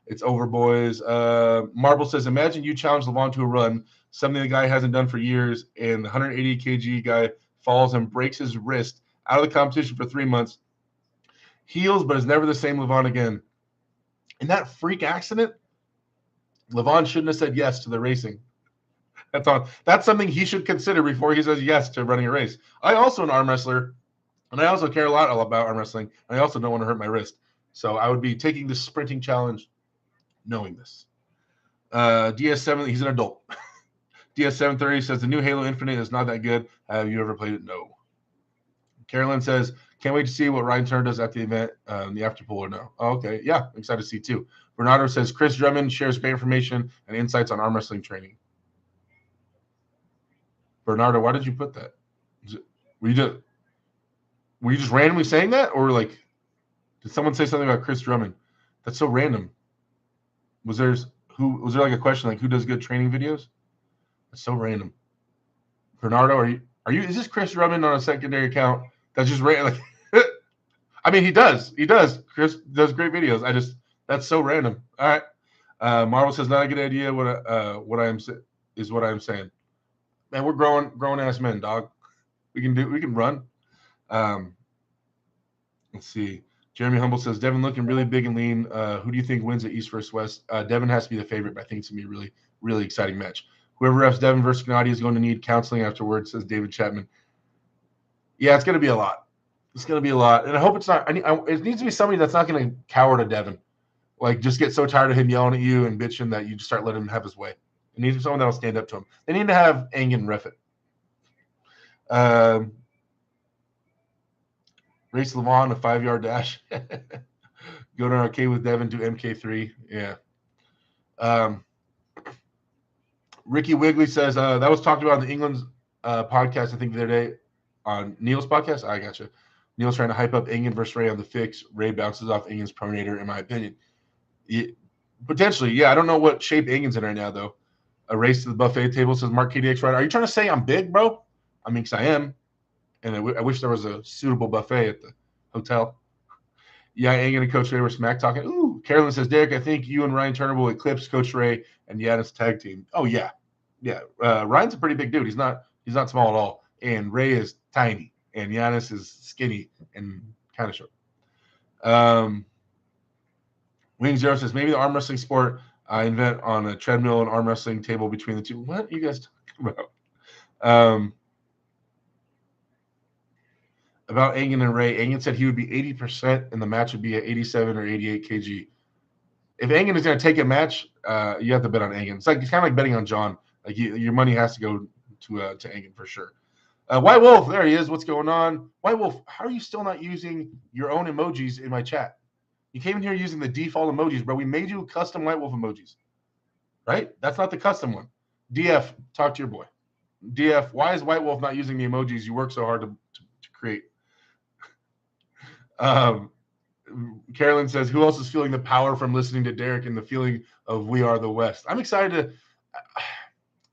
It's over, boys. Marble says, imagine you challenge Levon to a run, something the guy hasn't done for years, and the 180 kg guy falls and breaks his wrist out of the competition for 3 months. Heals, but is never the same Levon again. In that freak accident, Levon shouldn't have said yes to the racing. That's something he should consider before he says yes to running a race. I also an arm wrestler. And I also care a lot about arm wrestling. And I also don't want to hurt my wrist. So I would be taking this sprinting challenge knowing this. DS7, he's an adult. DS730 says the new Halo Infinite is not that good. Have you ever played it? No. Carolyn says, can't wait to see what Ryan Turner does at the event, the after pool or no. Oh, okay. Yeah, I'm excited to see too. Bernardo says, Chris Drummond shares great information and insights on arm wrestling training. Bernardo, why did you put that? Were you just randomly saying that? Or like, did someone say something about Chris Drummond? That's so random. Was there like a question like who does good training videos? That's so random. Bernardo, is this Chris Drummond on a secondary account? That's just like I mean, he does. Chris does great videos. That's so random. All right. Marvel says not a good idea. What I am saying. Man, we're grown ass men, dog. We can run. Let's see. Jeremy Humble says Devin looking really big and lean. Who do you think wins at East versus West? Devin has to be the favorite, but I think it's gonna be a really, really exciting match. Whoever refs Devin versus Gennady is going to need counseling afterwards, says David Chapman. Yeah, it's going to be a lot. It's going to be a lot. And I hope it's not. It needs to be somebody that's not going to cower to Devin. Like, just get so tired of him yelling at you and bitching that you just start letting him have his way. It needs to be someone that will stand up to him. They need to have Engen ref it. Race Levon, a 5-yard dash. Go to an arcade with Devin, do MK3. Yeah. Ricky Wigley says that was talked about in the England's podcast, I think, the other day on Neil's podcast. I gotcha. Neil's trying to hype up Engen versus Ray on the fix. Ray bounces off Engen's pronator, in my opinion. Potentially, yeah. I don't know what shape Engen's in right now, though. A race to the buffet table, says Mark KDX Rider. Are you trying to say I'm big, bro? I mean, because I am. And I wish there was a suitable buffet at the hotel. Yeah, Engen and Coach Ray were smack talking. Ooh, Carolyn says, Derek, I think you and Ryan Turner will eclipse Coach Ray and Giannis tag team. Oh, yeah. Yeah. Ryan's a pretty big dude. He's not small at all. And Ray is tiny. And Giannis is skinny and kind of short. Wing Zero says, maybe the arm wrestling sport invent on a treadmill and arm wrestling table between the two. What are you guys talking about? About Engen and Ray, Engen said he would be 80% and the match would be at 87 or 88 kg. If Engen is going to take a match, you have to bet on Engen. It's kind of like betting on John. Like your money has to go to Engen for sure. White Wolf, there he is. What's going on? White Wolf, how are you still not using your own emojis in my chat? You came in here using the default emojis, bro. We made you custom White Wolf emojis, right? That's not the custom one. DF, talk to your boy. DF, why is White Wolf not using the emojis you work so hard to create? Carolyn says, who else is feeling the power from listening to Derek and the feeling of We Are the West? I'm excited to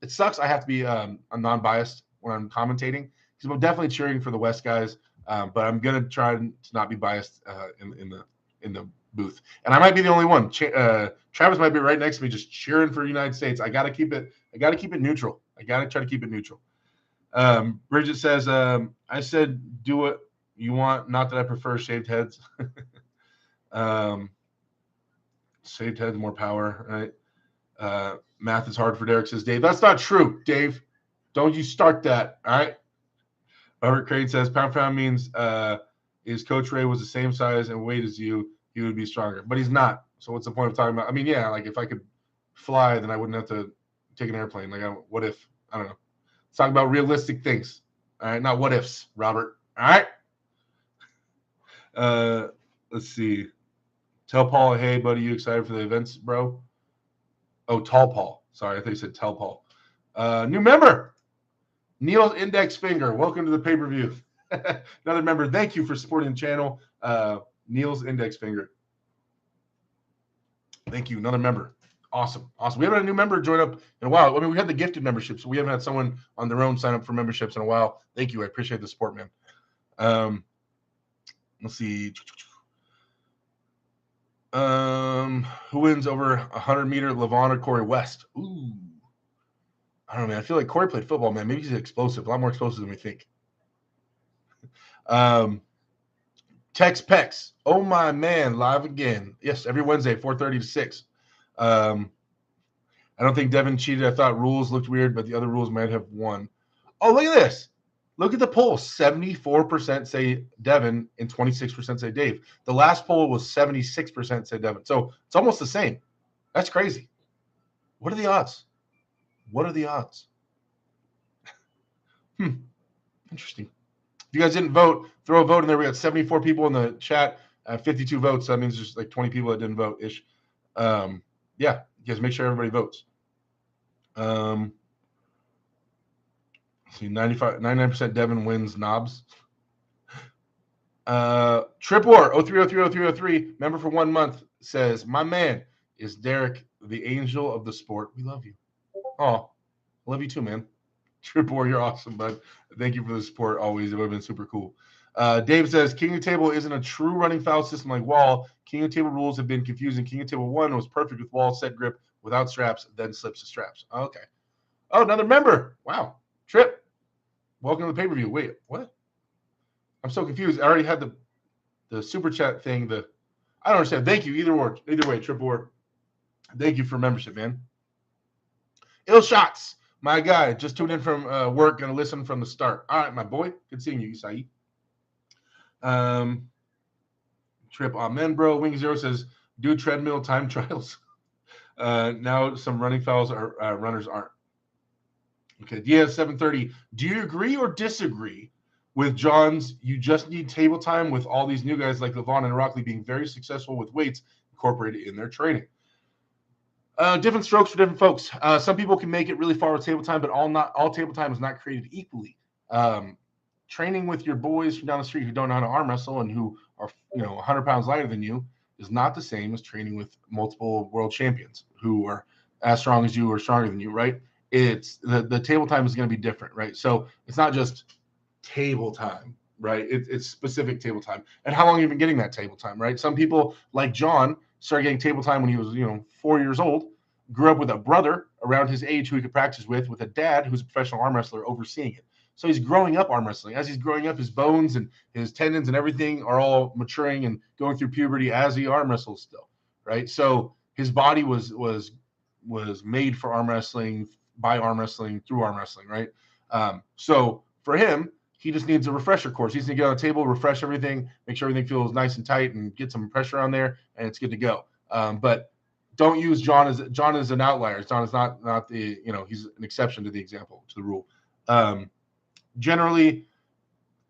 it sucks I have to be non-biased when I'm commentating because I'm definitely cheering for the West guys, but I'm gonna try to not be biased in the booth. And I might be the only one. Travis might be right next to me just cheering for the United States. I gotta keep it neutral. I gotta try to keep it neutral. Bridget says, I said do what you want, not that I prefer shaved heads. Shaved heads, more power, right? Math is hard for Derek, says Dave. That's not true, Dave. Don't you start that, all right? Robert Crane says, pound means is Coach Ray was the same size and weight as you, he would be stronger. But he's not. So what's the point of talking about? I mean, yeah, like if I could fly, then I wouldn't have to take an airplane. Like, what if? I don't know. Let's talk about realistic things. All right, not what ifs, Robert. All right? Let's see. Tell Paul, hey, buddy, you excited for the events, bro? Oh, Tall Paul. Sorry, I think you said Tell Paul. New member, Neil's Index Finger. Welcome to the pay-per-view. Another member. Thank you for supporting the channel. Neil's Index Finger. Thank you. Another member. Awesome. We haven't had a new member join up in a while. I mean, we had the gifted membership, so we haven't had someone on their own sign up for memberships in a while. Thank you. I appreciate the support, man. Let's see. Who wins over 100-meter, Levon or Corey West? Ooh. I don't know, man. I feel like Corey played football, man. Maybe he's explosive, a lot more explosive than we think. Tex Pex. Oh, my man, live again. Yes, every Wednesday, 4:30 to 6. I don't think Devin cheated. I thought rules looked weird, but the other rules might have won. Oh, look at this. Look at the poll. 74% say Devin and 26% say Dave. The last poll was 76% say Devin. So it's almost the same. That's crazy. What are the odds? What are the odds? Interesting. If you guys didn't vote, throw a vote in there. We got 74 people in the chat, 52 votes. So that means there's like 20 people that didn't vote ish. Yeah, you guys make sure everybody votes. See, 99% Devin wins knobs. Trip War 03030303, member for 1 month, says, my man is Derek, the angel of the sport. We love you. Oh, love you too, man. Trip War, you're awesome, bud. Thank you for the support always. It would have been super cool. Dave says, King of Table isn't a true running foul system like Wall. King of Table rules have been confusing. King of Table 1 was perfect with Wall, set grip, without straps, then slips the straps. Okay. Oh, another member. Wow. Trip, welcome to the pay-per-view. Wait, what? I'm so confused. I already had the super chat thing. I don't understand. Thank you. Either way, Trip War. Thank you for membership, man. Ill shots. My guy, just tuned in from work, going to listen from the start. All right, my boy. Good seeing you, Isai. Trip, amen, bro. Wing Zero says, do treadmill time trials. Now some running fouls are runners aren't. Okay, Diaz 730. Do you agree or disagree with John's you just need table time with all these new guys like Levon and Rockley being very successful with weights incorporated in their training? Different strokes for different folks. Some people can make it really far with table time, but all table time is not created equally. Training with your boys from down the street who don't know how to arm wrestle and who are 100 pounds lighter than you is not the same as training with multiple world champions who are as strong as you or stronger than you, right? It's the table time is going to be different, right? So it's not just table time, right? It's specific table time. And how long have you been getting that table time, right? Some people like John started getting table time when he was 4 years old, grew up with a brother around his age who he could practice with a dad who's a professional arm wrestler overseeing it. So he's growing up arm wrestling. As he's growing up, his bones and his tendons and everything are all maturing and going through puberty as he arm wrestles still, right? So his body was made for arm wrestling, by arm wrestling, through arm wrestling, right? So for him, he just needs a refresher course. He's going to get on the table, refresh everything, make sure everything feels nice and tight, and get some pressure on there, and it's good to go. But don't use John as an outlier. John is not the he's an exception to the example, to the rule. Generally,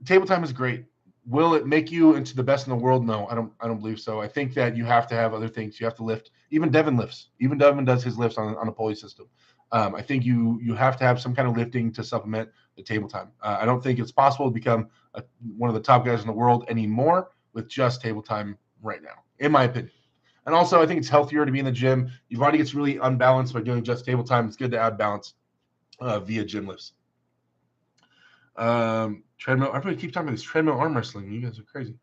table time is great. Will it make you into the best in the world? No, I don't believe so. I think that you have to have other things. You have to lift. Even Devin lifts. Even Devin does his lifts on a pulley system. I think you have to have some kind of lifting to supplement the table time. I don't think it's possible to become one of the top guys in the world anymore with just table time right now, in my opinion. And also, I think it's healthier to be in the gym. Your body gets really unbalanced by doing just table time. It's good to add balance via gym lifts. Treadmill. Everybody keep talking about this treadmill arm wrestling. You guys are crazy.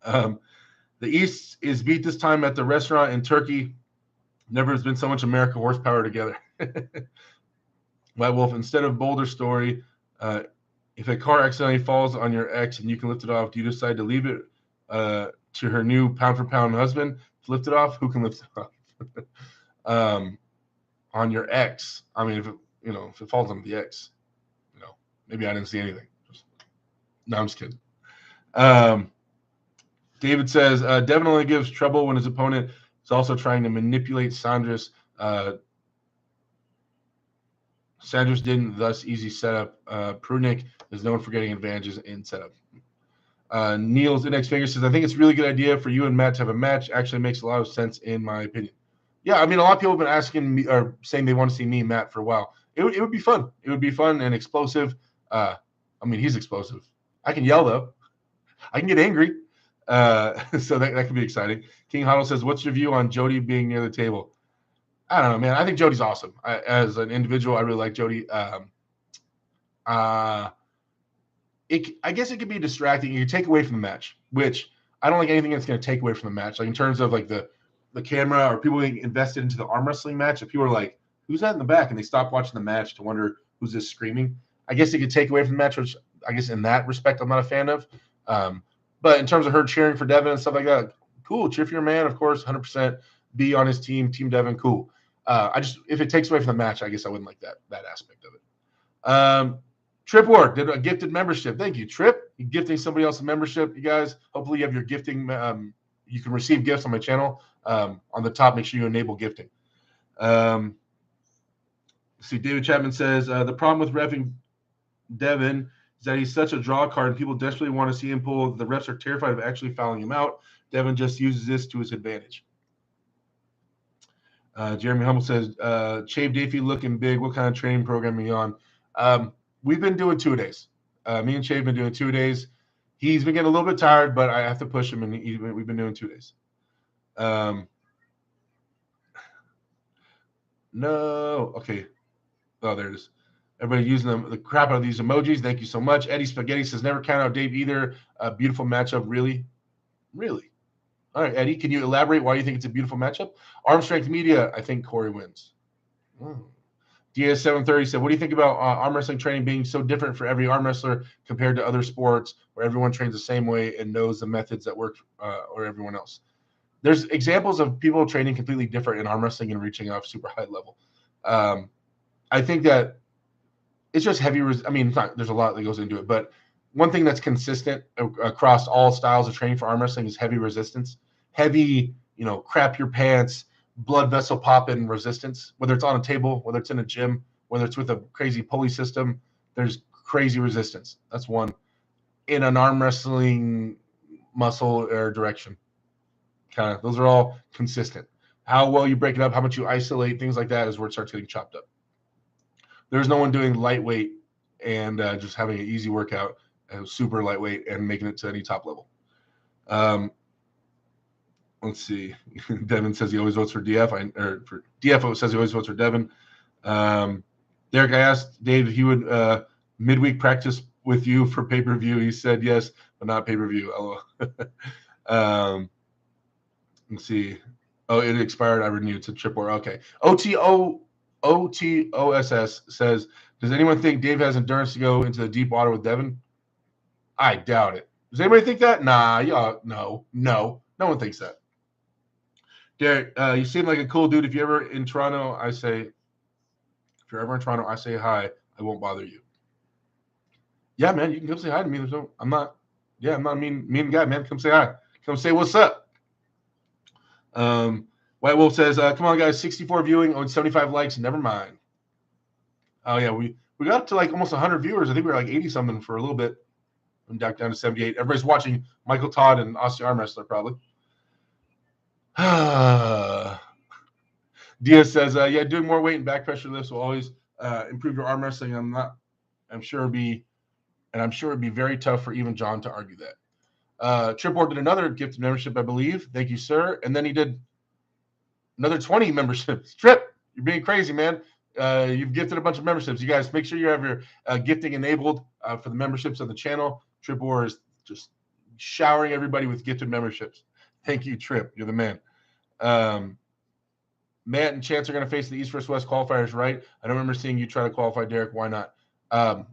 The East is beat this time at the restaurant in Turkey. Never has been so much America horsepower together. White Wolf, instead of Boulder Story, if a car accidentally falls on your ex and you can lift it off, do you decide to leave it to her new pound-for-pound husband to lift it off? Who can lift it off? On your ex. I mean, if it falls on the ex, maybe I didn't see anything. No, I'm just kidding. David says, Devin only gives trouble when his opponent is also trying to manipulate Sandra's. Sandra's didn't, thus easy setup. Prunick is known for getting advantages in setup. Neil's index finger says, I think it's a really good idea for you and Matt to have a match. Actually makes a lot of sense in my opinion. Yeah, I mean, a lot of people have been asking me or saying they want to see me and Matt for a while. It would be fun. It would be fun and explosive. I mean, he's explosive. I can yell, though. I can get angry. So that could be exciting. King Huddle says, what's your view on Jody being near the table? I don't know, man. I think Jody's awesome. As an individual, I really like Jody. I guess it could be distracting. You can take away from the match, which I don't like anything that's going to take away from the match. Like in terms of like the camera or people being invested into the arm wrestling match. If people are like, who's that in the back? And they stop watching the match to wonder who's this screaming. I guess it could take away from the match, which I guess in that respect I'm not a fan of. But in terms of her cheering for Devin and stuff like that, cool. Cheer for your man, of course, 100%. Be on his team, Team Devin, cool. If it takes away from the match, I guess I wouldn't like that aspect of it. Trip Ward did a gifted membership. Thank you, Trip. You're gifting somebody else a membership, you guys. Hopefully you have your gifting. You can receive gifts on my channel. On the top, make sure you enable gifting. See, David Chapman says, the problem with reffing Devin is that he's such a draw card and people desperately want to see him pull. The refs are terrified of actually fouling him out. Devin just uses this to his advantage. Jeremy Hummel says, Chave Davey looking big. What kind of training program are you on? We've been doing 2 days. Me and Chave have been doing 2 days. He's been getting a little bit tired, but I have to push him, and we've been doing 2 days. No. Okay. Oh, there it is. Everybody using the crap out of these emojis. Thank you so much. Eddie Spaghetti says, never count out Dave either. A beautiful matchup. Really? Really? All right, Eddie, can you elaborate why you think it's a beautiful matchup? Arm Strength Media, I think Corey wins. DS730 said, what do you think about arm wrestling training being so different for every arm wrestler compared to other sports where everyone trains the same way and knows the methods that work or everyone else? There's examples of people training completely different in arm wrestling and reaching a super high level. I think that it's just heavy. There's a lot that goes into it, but one thing that's consistent across all styles of training for arm wrestling is heavy resistance, heavy, crap your pants, blood vessel popping resistance, whether it's on a table, whether it's in a gym, whether it's with a crazy pulley system, there's crazy resistance. That's one. In an arm wrestling muscle or direction, kind of, those are all consistent. How well you break it up, how much you isolate, things like that is where it starts getting chopped up. There's no one doing lightweight and just having an easy workout, super lightweight, and making it to any top level. Let's see. Devin says he always votes for DF. For DF says he always votes for Devin. Derek, I asked Dave if he would midweek practice with you for pay-per-view. He said yes, but not pay-per-view. Let's see. Oh, it expired. I renewed to Trip War. Okay. OTOSS says, does anyone think Dave has endurance to go into the deep water with Devin? I doubt it. Does anybody think that? Nah, no one thinks that. Derek, you seem like a cool dude. If you're ever in Toronto, I say hi. I won't bother you. Yeah, man, you can come say hi to me. I'm not a mean guy, man. Come say hi. Come say what's up. White Wolf says, come on, guys, 64 viewing on 75 likes. Never mind. Oh, yeah, we got up to like almost 100 viewers. I think we were like 80-something for a little bit. I'm down to 78. Everybody's watching Michael Todd and Aussie Arm Wrestler, probably. Diaz says, yeah, doing more weight and back pressure lifts will always improve your arm wrestling. I'm sure it'd be very tough for even John to argue that. Tripboard did another gifted membership, I believe. Thank you, sir. And then he did another 20 memberships. Trip, you're being crazy, man. You've gifted a bunch of memberships. You guys make sure you have your gifting enabled for the memberships of the channel. Tripboard is just showering everybody with gifted memberships. Thank you, Trip. You're the man. Matt and Chance are going to face the East vs. West qualifiers, right? I don't remember seeing you try to qualify, Derek. Why not? I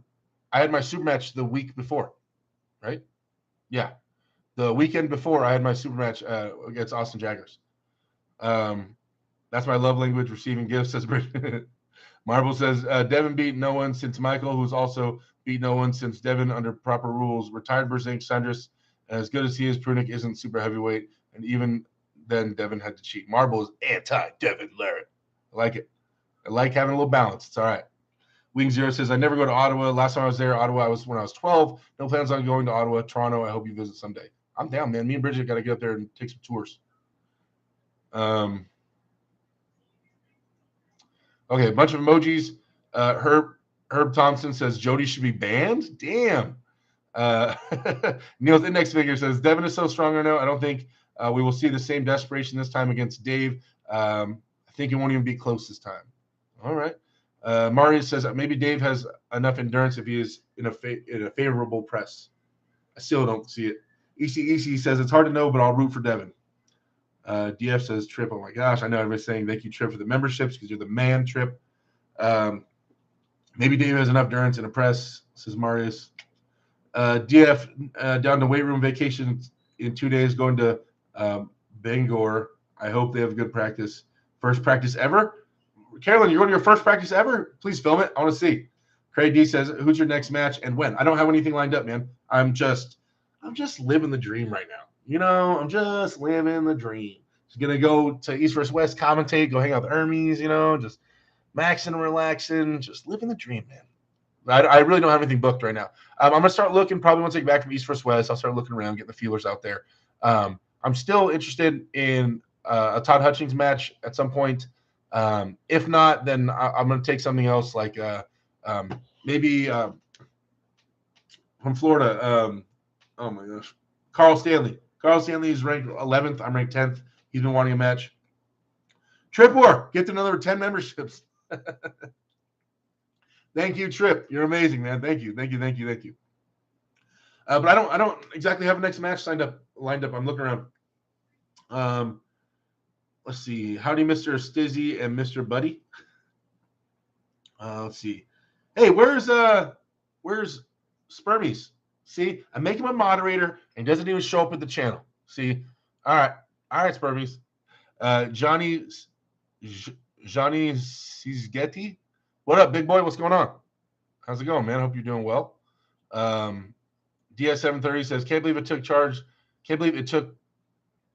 had my super match the week before, right? Yeah. The weekend before, I had my super match against Austin Jaggers. That's my love language, receiving gifts, says Bridget. Marvel says, Devin beat no one since Michael, who's also beat no one since Devin under proper rules. Retired Berzink Sanders, and as good as he is, Prunick isn't super heavyweight, and even then Devin had to cheat. Marble is anti-Devin Larratt. I like it. I like having a little balance. It's all right. Wing Zero says, I never go to Ottawa. Last time I was there, Ottawa, when I was 12. No plans on going to Ottawa. Toronto, I hope you visit someday. I'm down, man. Me and Bridget got to get up there and take some tours. Okay, a bunch of emojis. Herb Thompson says, Jody should be banned? Damn. Neil's index figure says, Devin is so strong right now. I don't think we will see the same desperation this time against Dave. I think it won't even be close this time. All right. Mario says maybe Dave has enough endurance if he is in a favorable press. I still don't see it. EC says it's hard to know, but I'll root for Devin. DF says Trip. Oh my gosh, I know everybody's saying thank you, Trip, for the memberships because you're the man, Trip. Maybe Dave has enough endurance in a press, says Marius. DF down to weight room vacation in 2 days, going to Bangor. I hope they have a good practice. First practice ever. Carolyn, you're going to your first practice ever? Please film it. I want to see. Craig D says, "Who's your next match and when?" I don't have anything lined up, man. I'm just living the dream right now. You know, I'm just living the dream. Just gonna go to East vs. West, commentate, go hang out with Hermes. You know, just maxing and relaxing, just living the dream, man. I really don't have anything booked right now. I'm gonna start looking probably once I get back from East vs. West. I'll start looking around, getting the feelers out there. I'm still interested in a Todd Hutchings match at some point. If not, then I'm gonna take something else like maybe from Florida. Oh my gosh, Carl Stanley. Carl Stanley is ranked 11th. I'm ranked 10th. He's been wanting a match. Trip War, get another 10 memberships. Thank you, Trip. You're amazing, man. Thank you. But I don't exactly have a next match lined up. I'm looking around. Let's see. Howdy, Mr. Stizzy and Mr. Buddy. Let's see. Hey, where's Spermies? See, I make him a moderator and he doesn't even show up at the channel. See, all right, Spermies. Johnny Sizgetti. What up, big boy? What's going on? How's it going, man? Hope you're doing well. DS730 says, "Can't believe it took charge. Can't believe it took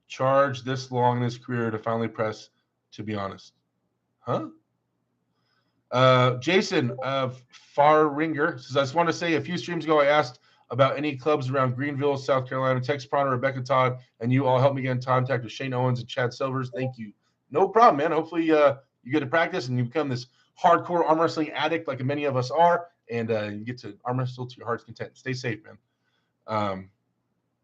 charge this long in his career to finally press. To be honest, huh?" Jason of Far-Ringer says, "I just want to say a few streams ago I asked about any clubs around Greenville, South Carolina. Tex Prana, Rebecca Todd, and you all helped me get in contact with Shane Owens and Chad Silvers. Thank you." No problem, man. Hopefully you get to practice and you become this hardcore arm wrestling addict like many of us are, and you get to arm wrestle to your heart's content. Stay safe, man.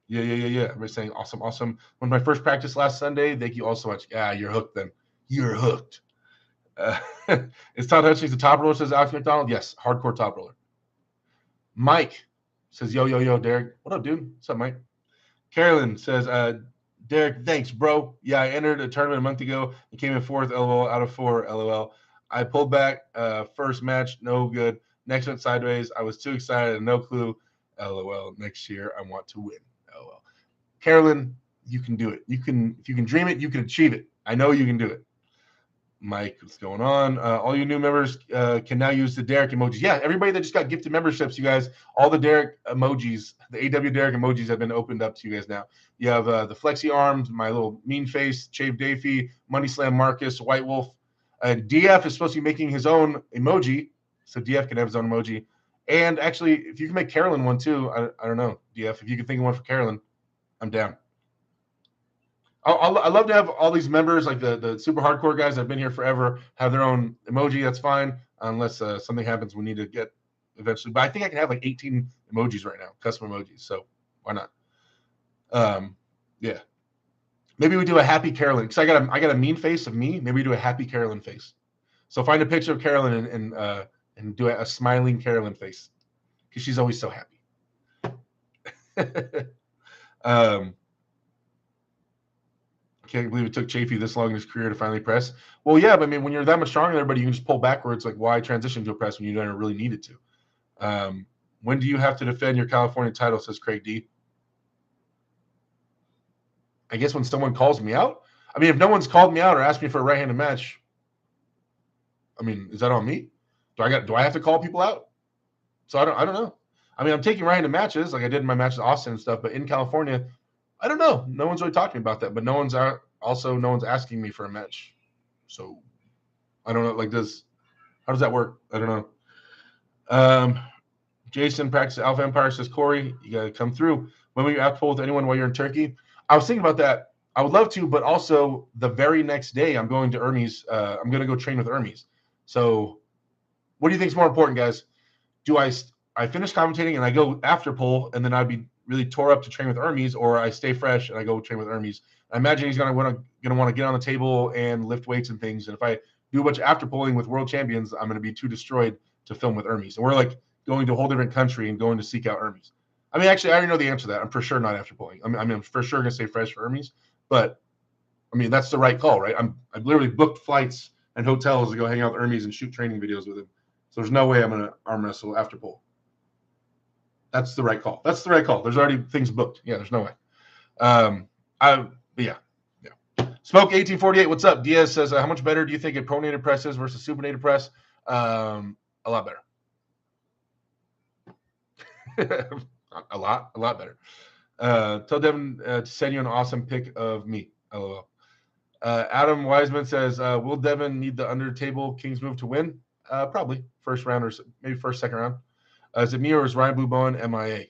Yeah. Everybody's saying awesome. When my first practice last Sunday, thank you all so much. Yeah, you're hooked then. You're hooked. Is Todd Hutchings the top roller, says Alex McDonald? Yes, hardcore top roller. Mike says, yo, Derek. What up, dude? What's up, Mike? Carolyn says, Derek, thanks, bro. Yeah, I entered a tournament a month ago and came in 4th, LOL, out of 4, LOL. I pulled back first match, no good. Next went sideways. I was too excited and no clue. LOL. Next year, I want to win. LOL. Carolyn, you can do it. If you can dream it, you can achieve it. I know you can do it. Mike, what's going on? All you new members can now use the Derek emojis. Yeah, everybody that just got gifted memberships, you guys, all the Derek emojis, the AW Derek emojis have been opened up to you guys now. You have the flexi arms, my little mean face, Chave Dafy, Money Slam Marcus, White Wolf. DF is supposed to be making his own emoji, so DF can have his own emoji. And actually, if you can make Carolyn one too, I don't know, DF, if you can think of one for Carolyn, I'm down. I love to have all these members, like the super hardcore guys that have been here forever, have their own emoji. That's fine, unless something happens we need to get eventually. But I think I can have like 18 emojis right now, custom emojis. So why not? Yeah. Maybe we do a happy Carolyn, because I got a mean face of me. Maybe we do a happy Carolyn face. So find a picture of Carolyn and do a smiling Carolyn face, because she's always so happy. Can't believe it took Chaffee this long in his career to finally press. Well, yeah, but I mean, when you're that much stronger than everybody, you can just pull backwards. Like, why transition to a press when you don't really need it to? When do you have to defend your California title, says Craig D? I guess when someone calls me out. I mean, if no one's called me out or asked me for a right-handed match, I mean, is that on me? Do I have to call people out? So I don't know. I mean, I'm taking right-handed matches like I did in my match with Austin and stuff, but in California, I don't know. No one's really talking about that, but no one's asking me for a match. So I don't know. Like, how does that work? I don't know. Jason practice Alpha Empire says, Corey, you got to come through. When will you have to pull with anyone while you're in Turkey? I was thinking about that. I would love to, but also the very next day I'm going to Hermes. I'm going to go train with Hermes. So what do you think is more important, guys? Do I finish commentating and I go after pull, and then I'd be really tore up to train with Hermes, or I stay fresh and I go train with Hermes? I imagine he's going to want to get on the table and lift weights and things. And if I do a bunch of after pulling with world champions, I'm going to be too destroyed to film with Hermes. And we're like going to a whole different country and going to seek out Hermes. I mean, actually, I already know the answer to that. I'm for sure not after pulling. I mean, I'm for sure going to stay fresh for Hermes. But I mean, that's the right call, right? I've literally booked flights and hotels to go hang out with Hermes and shoot training videos with him. So there's no way I'm going to arm wrestle after pull. That's the right call. There's already things booked. Yeah, there's no way. Yeah. Smoke 1848. What's up? Diaz says, how much better do you think a pronated press is versus supinated press? A lot better. A lot better. Tell Devin to send you an awesome pic of me. LOL. Adam Wiseman says, will Devin need the under table Kings move to win? Probably first round or maybe first, second round. Is it me or is Ryan Blue Bowen MIA?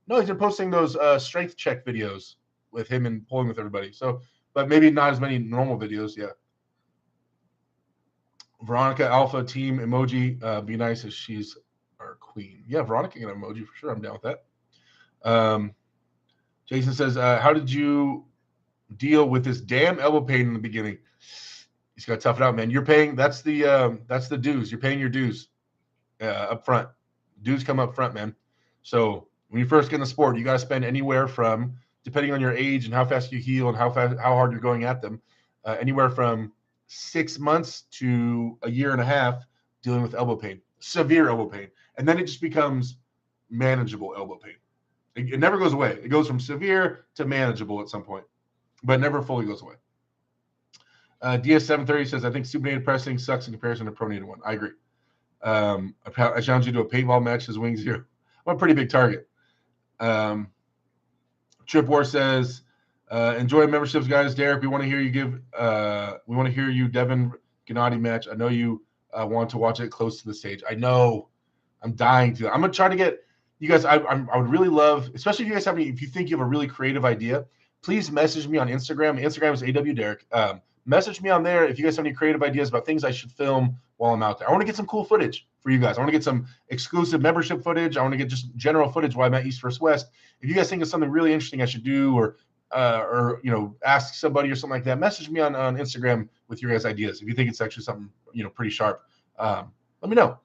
No, he's been posting those strength check videos with him and pulling with everybody. So, but maybe not as many normal videos. Yeah. Veronica Alpha Team emoji. Be nice as she's our queen. Yeah, Veronica can get an emoji for sure. I'm down with that. Jason says, how did you deal with this damn elbow pain in the beginning? He's got to tough it out, man. You're paying. That's the dues. You're paying your dues up front. Dues come up front, man. So when you first get in the sport, you got to spend anywhere from, depending on your age and how fast you heal and how hard you're going at them, anywhere from 6 months to a year and a half dealing with elbow pain, severe elbow pain, and then it just becomes manageable elbow pain. It never goes away. It goes from severe to manageable at some point, but never fully goes away. DS730 says, I think supinated pressing sucks in comparison to pronated one. I agree. I challenge you to a paintball match as Wing Zero. I'm a pretty big target. Trip War says, enjoy memberships, guys. Derek, we want to hear you Devin Gennady match. I know you want to watch it close to the stage. I know. I'm dying to. I'm gonna try to get you guys. I would really love, especially if you guys have any. If you think you have a really creative idea, please message me on Instagram. Instagram is AW Derek. Message me on there if you guys have any creative ideas about things I should film while I'm out there. I want to get some cool footage for you guys. I want to get some exclusive membership footage. I want to get just general footage while I'm at East vs. West. If you guys think of something really interesting I should do, or ask somebody or something like that, message me on Instagram with your guys' ideas. If you think it's actually something pretty sharp, let me know.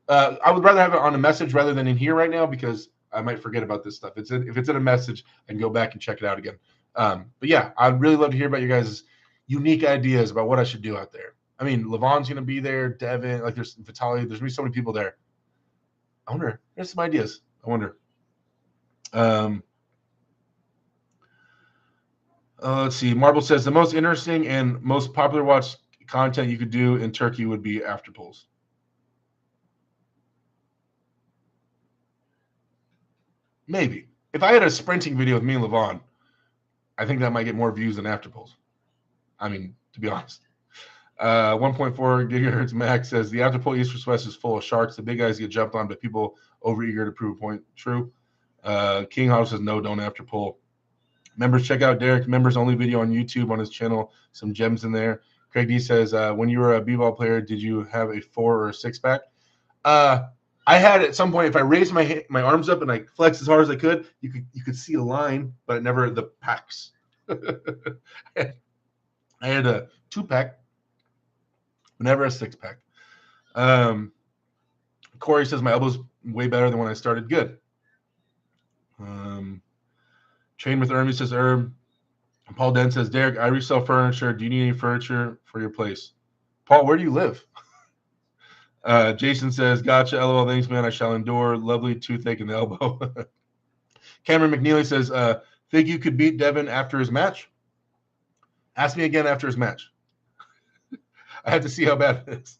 I would rather have it on a message rather than in here right now because I might forget about this stuff. If it's in a message, I can go back and check it out again. But yeah, I'd really love to hear about you guys' unique ideas about what I should do out there. I mean, Levon's going to be there, Devin, there's Vitaly, there's going to be so many people there. I wonder, there's some ideas. I wonder. Let's see. Marble says, the most interesting and most popular watch content you could do in Turkey would be after pulls. Maybe. If I had a sprinting video with me and Levon, I think that might get more views than after pulls. I mean, to be honest. 1.4 gigahertz max says the after pull East vs. West is full of sharks. The big guys get jumped on, but people overeager to prove a point. True. King House says no, don't after pull. Members, check out Derek members only video on YouTube on his channel. Some gems in there. Craig D says, when you were a b-ball player, did you have a 4 or a 6-pack? I had at some point, if I raised my arms up and I flexed as hard as I could, you could see a line, but never the packs. I had a 2-pack, never a 6-pack. Corey says my elbow's way better than when I started. Good. Train with Herb says Herb. Paul Den says, Derek, I resell furniture. Do you need any furniture for your place? Paul, where do you live? Jason says, gotcha. LOL, thanks, man. I shall endure. Lovely toothache in the elbow. Cameron McNeely says, think you could beat Devin after his match? Ask me again after his match. I have to see how bad it is.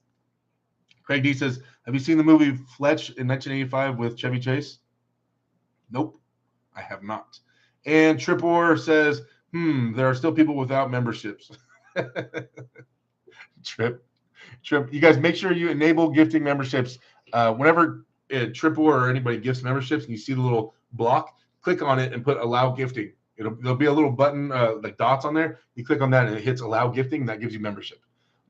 Craig D says, have you seen the movie Fletch in 1985 with Chevy Chase? Nope, I have not. And Tripor says, there are still people without memberships. Trip. You guys make sure you enable gifting memberships. Whenever Tripor or anybody gifts memberships and you see the little block, click on it and put allow gifting. There'll be a little button like dots on there. You click on that and it hits allow gifting, and that gives you membership.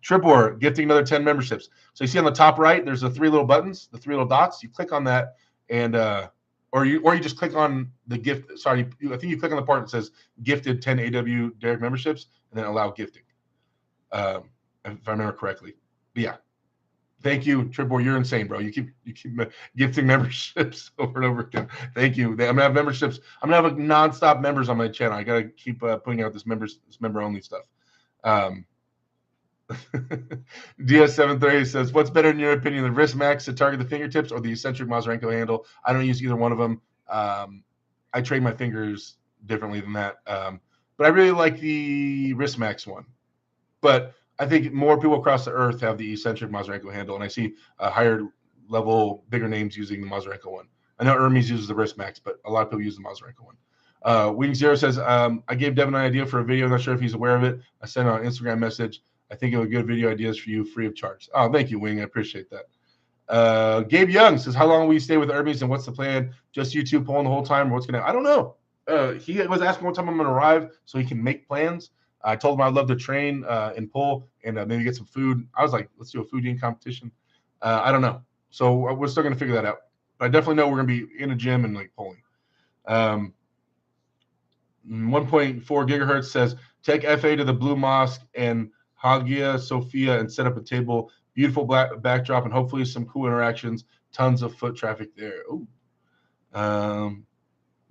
Tripor gifting another 10 memberships. So you see on the top right, there's the 3 little buttons, the 3 little dots. You click on that, and or you just click on the gift. Sorry, I think you click on the part that says gifted 10 AW Derek memberships, and then allow gifting. If I remember correctly. But yeah, thank you, Tripor. You're insane, bro. You keep gifting memberships over and over again. Thank you. I'm gonna have memberships. I'm gonna have nonstop members on my channel. I gotta keep putting out this member only stuff. DS730 says, what's better in your opinion, the wrist max to target the fingertips or the eccentric Mazurenko handle? I don't use either one of them. I train my fingers differently than that. But I really like the wrist max one. But I think more people across the earth have the eccentric Mazurenko handle, and I see higher level, bigger names using the Mazurenko one. I know Hermes uses the wrist max, but a lot of people use the Masaryka one. Wing Zero says, I gave Devin an idea for a video. I'm not sure if he's aware of it. I sent out an Instagram message. I think it would be good video ideas for you free of charge. Oh, thank you, Wing. I appreciate that. Gabe Young says, how long will you stay with Hermes and what's the plan? Just you two pulling the whole time or what's going to – I don't know. He was asking what time I'm going to arrive so he can make plans. I told him I'd love to train and pull and maybe get some food. I was like, let's do a food eating competition. I don't know. So we're still going to figure that out. But I definitely know we're going to be in a gym and like pulling. 1.4 gigahertz says, take FA to the Blue Mosque and Hagia Sophia and set up a table. Beautiful backdrop and hopefully some cool interactions. Tons of foot traffic there. Ooh.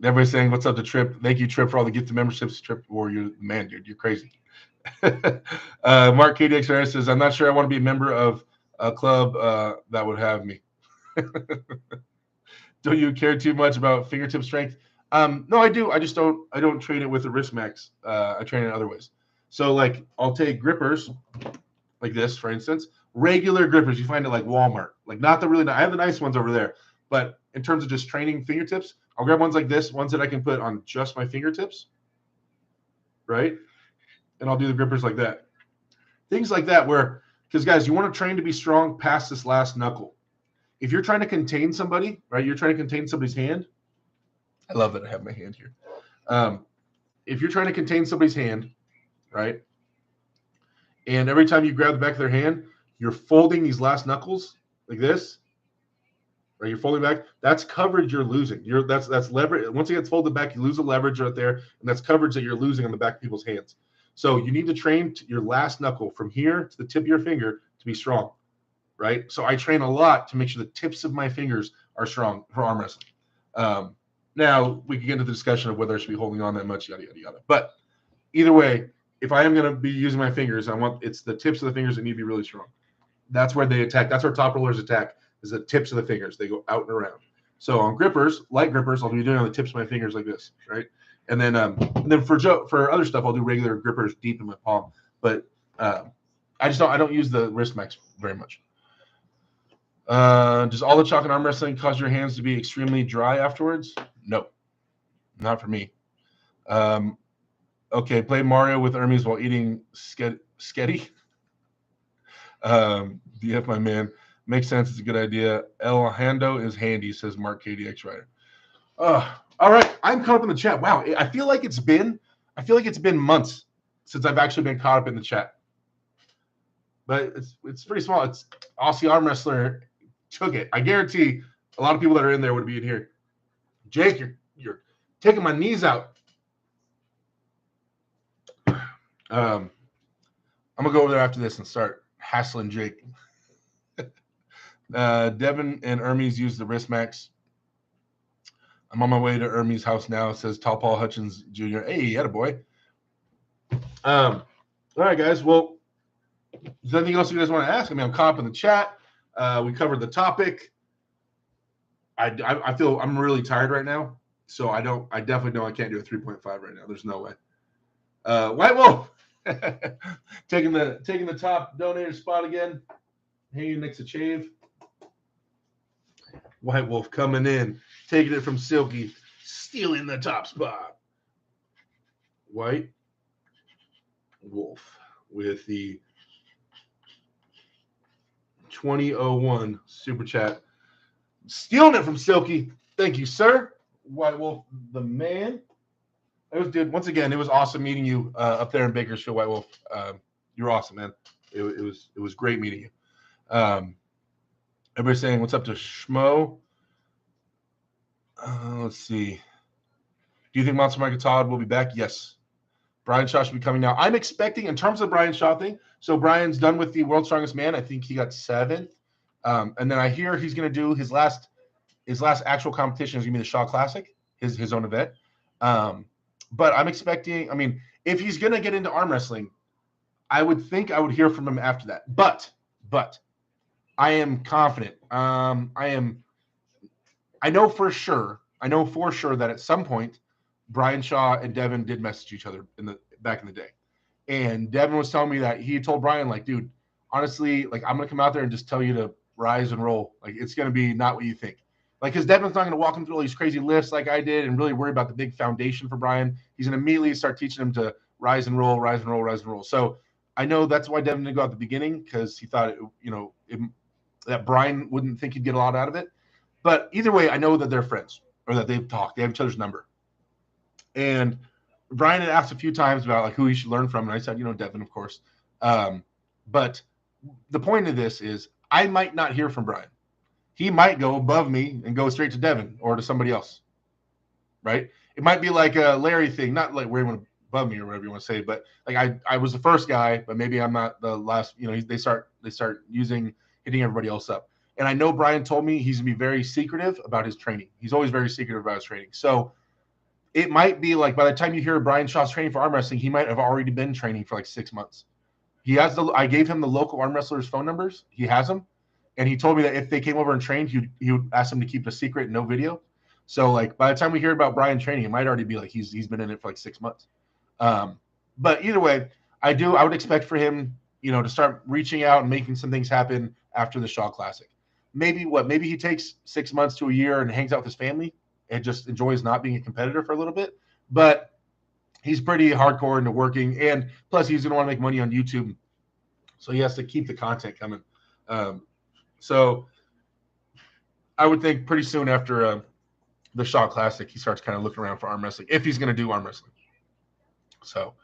Everybody's saying, what's up to Trip? Thank you, Trip, for all the gifted memberships. Trip, or you're man, dude, you're crazy. Mark KDX says, I'm not sure I want to be a member of a club that would have me. Don't you care too much about fingertip strength? No, I do. I just don't. I don't train it with the wrist max. I train it other ways. So, like, I'll take grippers, like this, for instance, regular grippers. You find it like Walmart, like not the really. I have the nice ones over there, but in terms of just training fingertips, I'll grab ones like this, ones that I can put on just my fingertips, right? And I'll do the grippers like that. Things like that, where because guys, you want to train to be strong past this last knuckle. If you're trying to contain somebody, right? You're trying to contain somebody's hand. I love that I have my hand here. If you're trying to contain somebody's hand, right? And every time you grab the back of their hand, you're folding these last knuckles like this, right? You're folding back. That's coverage you're losing. That's leverage. Once it gets folded back, you lose the leverage right there, and that's coverage that you're losing on the back of people's hands. So you need to train your last knuckle from here to the tip of your finger to be strong, right? So I train a lot to make sure the tips of my fingers are strong for arm wrestling. Now, we can get into the discussion of whether I should be holding on that much, yada, yada, yada. But either way, if I am going to be using my fingers, it's the tips of the fingers that need to be really strong. That's where they attack. That's where top rollers attack, is the tips of the fingers. They go out and around. So on grippers, light grippers, I'll be doing on the tips of my fingers like this, right? And then for other stuff, I'll do regular grippers deep in my palm. But I don't use the wrist max very much. Does all the chalk and arm wrestling cause your hands to be extremely dry afterwards? No, not for me. Okay, play Mario with Hermes while eating sketty. BF, my man. Makes sense. It's a good idea. El Hando is handy, says Mark KDX Rider. All right, I'm caught up in the chat. Wow, I feel like it's been months since I've actually been caught up in the chat. But it's pretty small. It's Aussie arm wrestler took it. I guarantee a lot of people that are in there would be in here. Jake, you're taking my knees out. I'm gonna go over there after this and start hassling Jake. Devin and Hermes use the wrist max. I'm on my way to Hermes' house now. It says Tall Paul Hutchins Jr. Hey, attaboy. All right, guys. Well, is there anything else you guys want to ask? I mean, I'm caught up in the chat. We covered the topic. I feel I'm really tired right now, so I definitely know I can't do a 3.5 right now. There's no way. White Wolf taking the top donator spot again. Hanging next to Chave. White Wolf coming in, taking it from Silky, stealing the top spot. White Wolf with the 2001 super chat, stealing it from Silky. Thank you, sir. White Wolf, the man. Once again, it was awesome meeting you up there in Bakersfield, White Wolf. You're awesome, man. It was great meeting you. Everybody's saying, what's up to Schmo? Let's see. Do you think Monster Mike Todd will be back? Yes. Brian Shaw should be coming now. I'm expecting, in terms of Brian Shaw thing, so Brian's done with the World's Strongest Man. I think he got 7th. And then I hear he's going to do his last actual competition is going to be the Shaw Classic, his own event. But I'm expecting, I mean, if he's going to get into arm wrestling, I would think I would hear from him after that. But I am confident. I know for sure that at some point, Brian Shaw and Devin did message each other back in the day. And Devin was telling me that he told Brian, like, dude, honestly, like, I'm going to come out there and just tell you to rise and roll. Like, it's going to be not what you think. Like, because Devin's not going to walk him through all these crazy lifts like I did and really worry about the big foundation for Brian. He's going to immediately start teaching him to rise and roll, rise and roll, rise and roll. So I know that's why Devin didn't go at the beginning, because he thought, that Brian wouldn't think he'd get a lot out of it. But either way, I know that they're friends, or that they've talked. They have each other's number. And Brian had asked a few times about like who he should learn from, and I said, Devin, of course. But the point of this is I might not hear from Brian. He might go above me and go straight to Devin or to somebody else, right? It might be like a Larry thing, not like where he went above me or whatever you want to say, but like I was the first guy, but maybe I'm not the last. They start hitting everybody else up. And I know Brian told me he's gonna be very secretive about his training. He's always very secretive about his training. So it might be like by the time you hear Brian Shaw's training for arm wrestling, he might have already been training for like 6 months. I gave him the local arm wrestlers' phone numbers. He has them. And he told me that if they came over and trained, he would ask them to keep it a secret, no video. So like by the time we hear about Brian training, it might already be like he's been in it for like 6 months. But either way, I would expect for him, to start reaching out and making some things happen after the Shaw Classic. Maybe he takes 6 months to a year and hangs out with his family and just enjoys not being a competitor for a little bit. But he's pretty hardcore into working, and plus he's going to want to make money on YouTube, so he has to keep the content coming. So I would think pretty soon after the Shaw Classic, he starts kind of looking around for arm wrestling, if he's going to do arm wrestling. So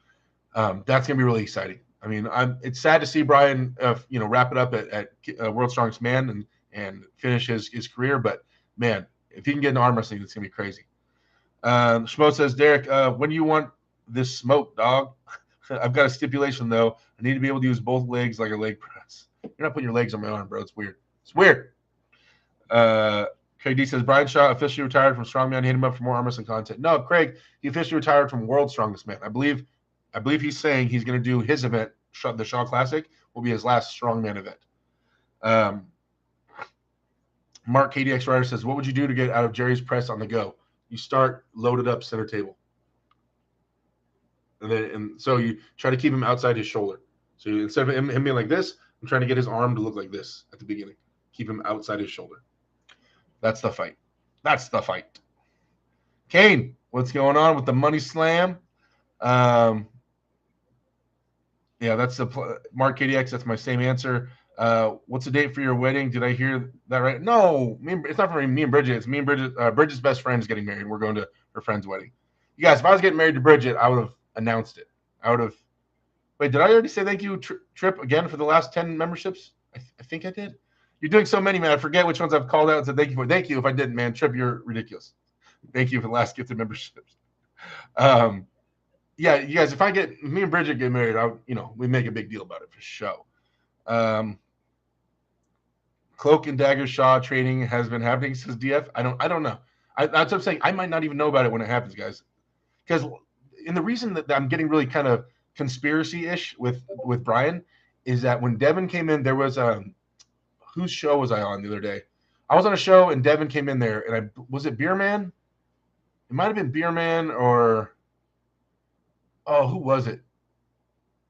that's going to be really exciting. I mean, it's sad to see Brian, wrap it up at World's Strongest Man and finish his career. But man, if he can get into arm wrestling, it's going to be crazy. Schmo says, Derek, when do you want this smoke, dog? I've got a stipulation though. I need to be able to use both legs like a leg press. You're not putting your legs on my arm, bro. It's weird. It's weird. KD says Brian Shaw officially retired from Strongman. Hit him up for more arm wrestling content. No, Craig, he officially retired from World's Strongest Man. I believe he's saying he's going to do his event. The Shaw Classic will be his last Strongman event. Mark KDX Rider says, what would you do to get out of Jerry's press on the go? You start loaded up center table. And so you try to keep him outside his shoulder. So instead of him being like this, I'm trying to get his arm to look like this at the beginning. Keep him outside his shoulder. That's the fight. Kane, what's going on with the money slam? Yeah, that's Mark KDX. That's my same answer. What's the date for your wedding? Did I hear that right? No, it's not for me and Bridget. It's me and Bridget. Bridget's best friend is getting married. We're going to her friend's wedding. You guys, if I was getting married to Bridget, I would have announced it. Wait, did I already say thank you, Trip, again for the last 10 memberships? I think I did. You're doing so many, man. I forget which ones I've called out and said thank you for. Thank you if I didn't, man. Trip, you're ridiculous. Thank you for the last gifted memberships. Yeah, you guys, if me and Bridget get married, we make a big deal about it for show. Cloak and Dagger Shaw training has been happening since DF. I don't know. That's what I'm saying. I might not even know about it when it happens, guys. Because the reason that I'm getting really kind of conspiracy-ish with Brian is that when Devin came in, there was whose show was I on the other day? I was on a show and Devin came in there, and was it Beer Man? It might have been Beer Man or who was it?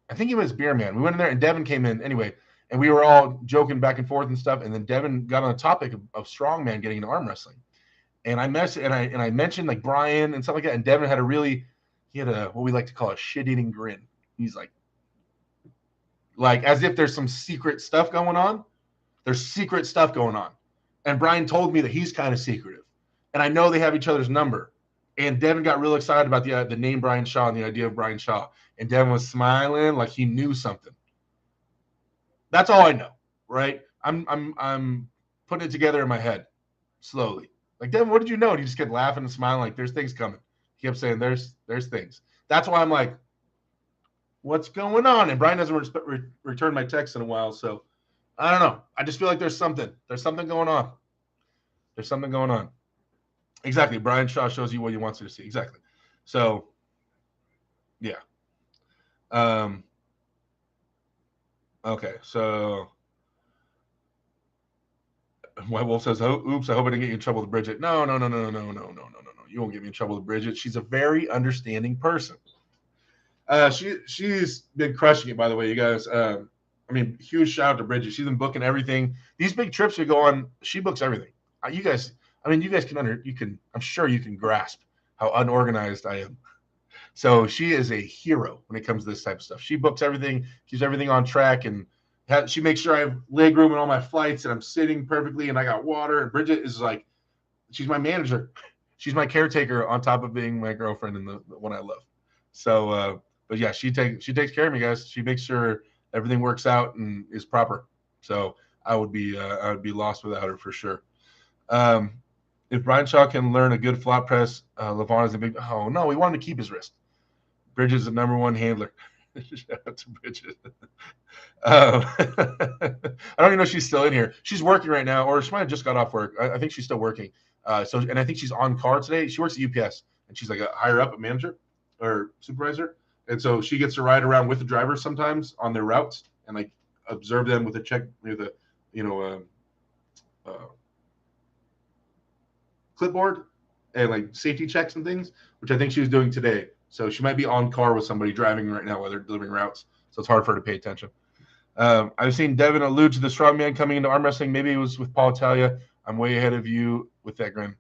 I think it was Beer Man. We went in there and Devin came in anyway, and we were all joking back and forth and stuff. And then Devin got on the topic of strongman getting into arm wrestling, and I mentioned like Brian and stuff like that. And Devin had what we like to call a shit-eating grin. He's like as if there's some secret stuff going on. There's secret stuff going on. And Brian told me that he's kind of secretive. And I know they have each other's number. And Devin got real excited about the name Brian Shaw and the idea of Brian Shaw. And Devin was smiling like he knew something. That's all I know, right? I'm putting it together in my head slowly. Like, Devin, what did you know? And he just kept laughing and smiling like there's things coming. He kept saying there's things. That's why I'm like, what's going on? And Brian doesn't return my text in a while, so I don't know. I just feel like there's something. There's something going on. There's something going on. Exactly. Brian Shaw shows you what he wants you to see. Exactly. So, yeah. Okay. So, White Wolf says, oops, I hope I didn't get you in trouble with Bridget. No. You won't get me in trouble with Bridget. She's a very understanding person. She's been crushing it, by the way, you guys. Huge shout out to Bridget. She's been booking everything. These big trips we go on, she books everything. You guys, I mean, you guys I'm sure you can grasp how unorganized I am. So she is a hero when it comes to this type of stuff. She books everything, keeps everything on track, and she makes sure I have leg room in all my flights, and I'm sitting perfectly, and I got water. And Bridget is like, she's my manager. She's my caretaker on top of being my girlfriend and the one I love. So, but yeah, she takes care of me, guys. She makes sure everything works out and is proper. So I would be lost without her for sure. If Brian Shaw can learn a good flat press, Levon is a big. Oh no, we want him to keep his wrist. Bridget is the number one handler. Shout out to Bridget. I don't even know if she's still in here. She's working right now, or she might have just got off work. I think she's still working. And I think she's on call today. She works at UPS, and she's like a higher up, a manager or supervisor. And so she gets to ride around with the drivers sometimes on their routes and like observe them with a check with a clipboard and like safety checks and things, which I think she was doing today. So she might be on car with somebody driving right now while they're delivering routes. So it's hard for her to pay attention. I've seen Devin allude to the strongman coming into arm wrestling. Maybe it was with Paul Talia. I'm way ahead of you with that grin.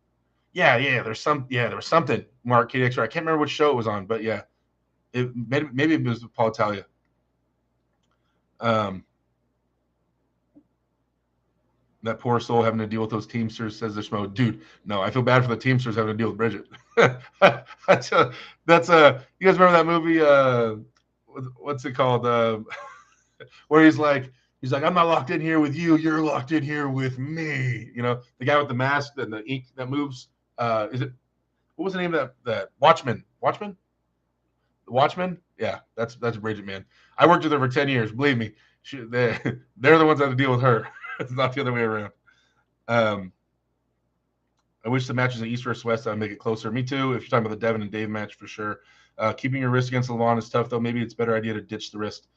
Yeah. There was something. Mark KDXR. I can't remember which show it was on, but yeah, maybe it was with Paul Talia. That poor soul having to deal with those Teamsters, says the Schmo. Dude, no, I feel bad for the Teamsters having to deal with Bridget. that's you guys remember that movie? What's it called? Where he's like, I'm not locked in here with you. You're locked in here with me. You know, the guy with the mask and the ink that moves. What was the name of that? Watchmen? The Watchmen? Yeah, that's Bridget, man. I worked with her for 10 years. Believe me, they're the ones that have to deal with her. It's not the other way around. I wish the matches in East versus West, I'd make it closer. Me too. If you're talking about the Devin and Dave match, for sure. Keeping your wrist against Levon is tough, though. Maybe it's a better idea to ditch the wrist.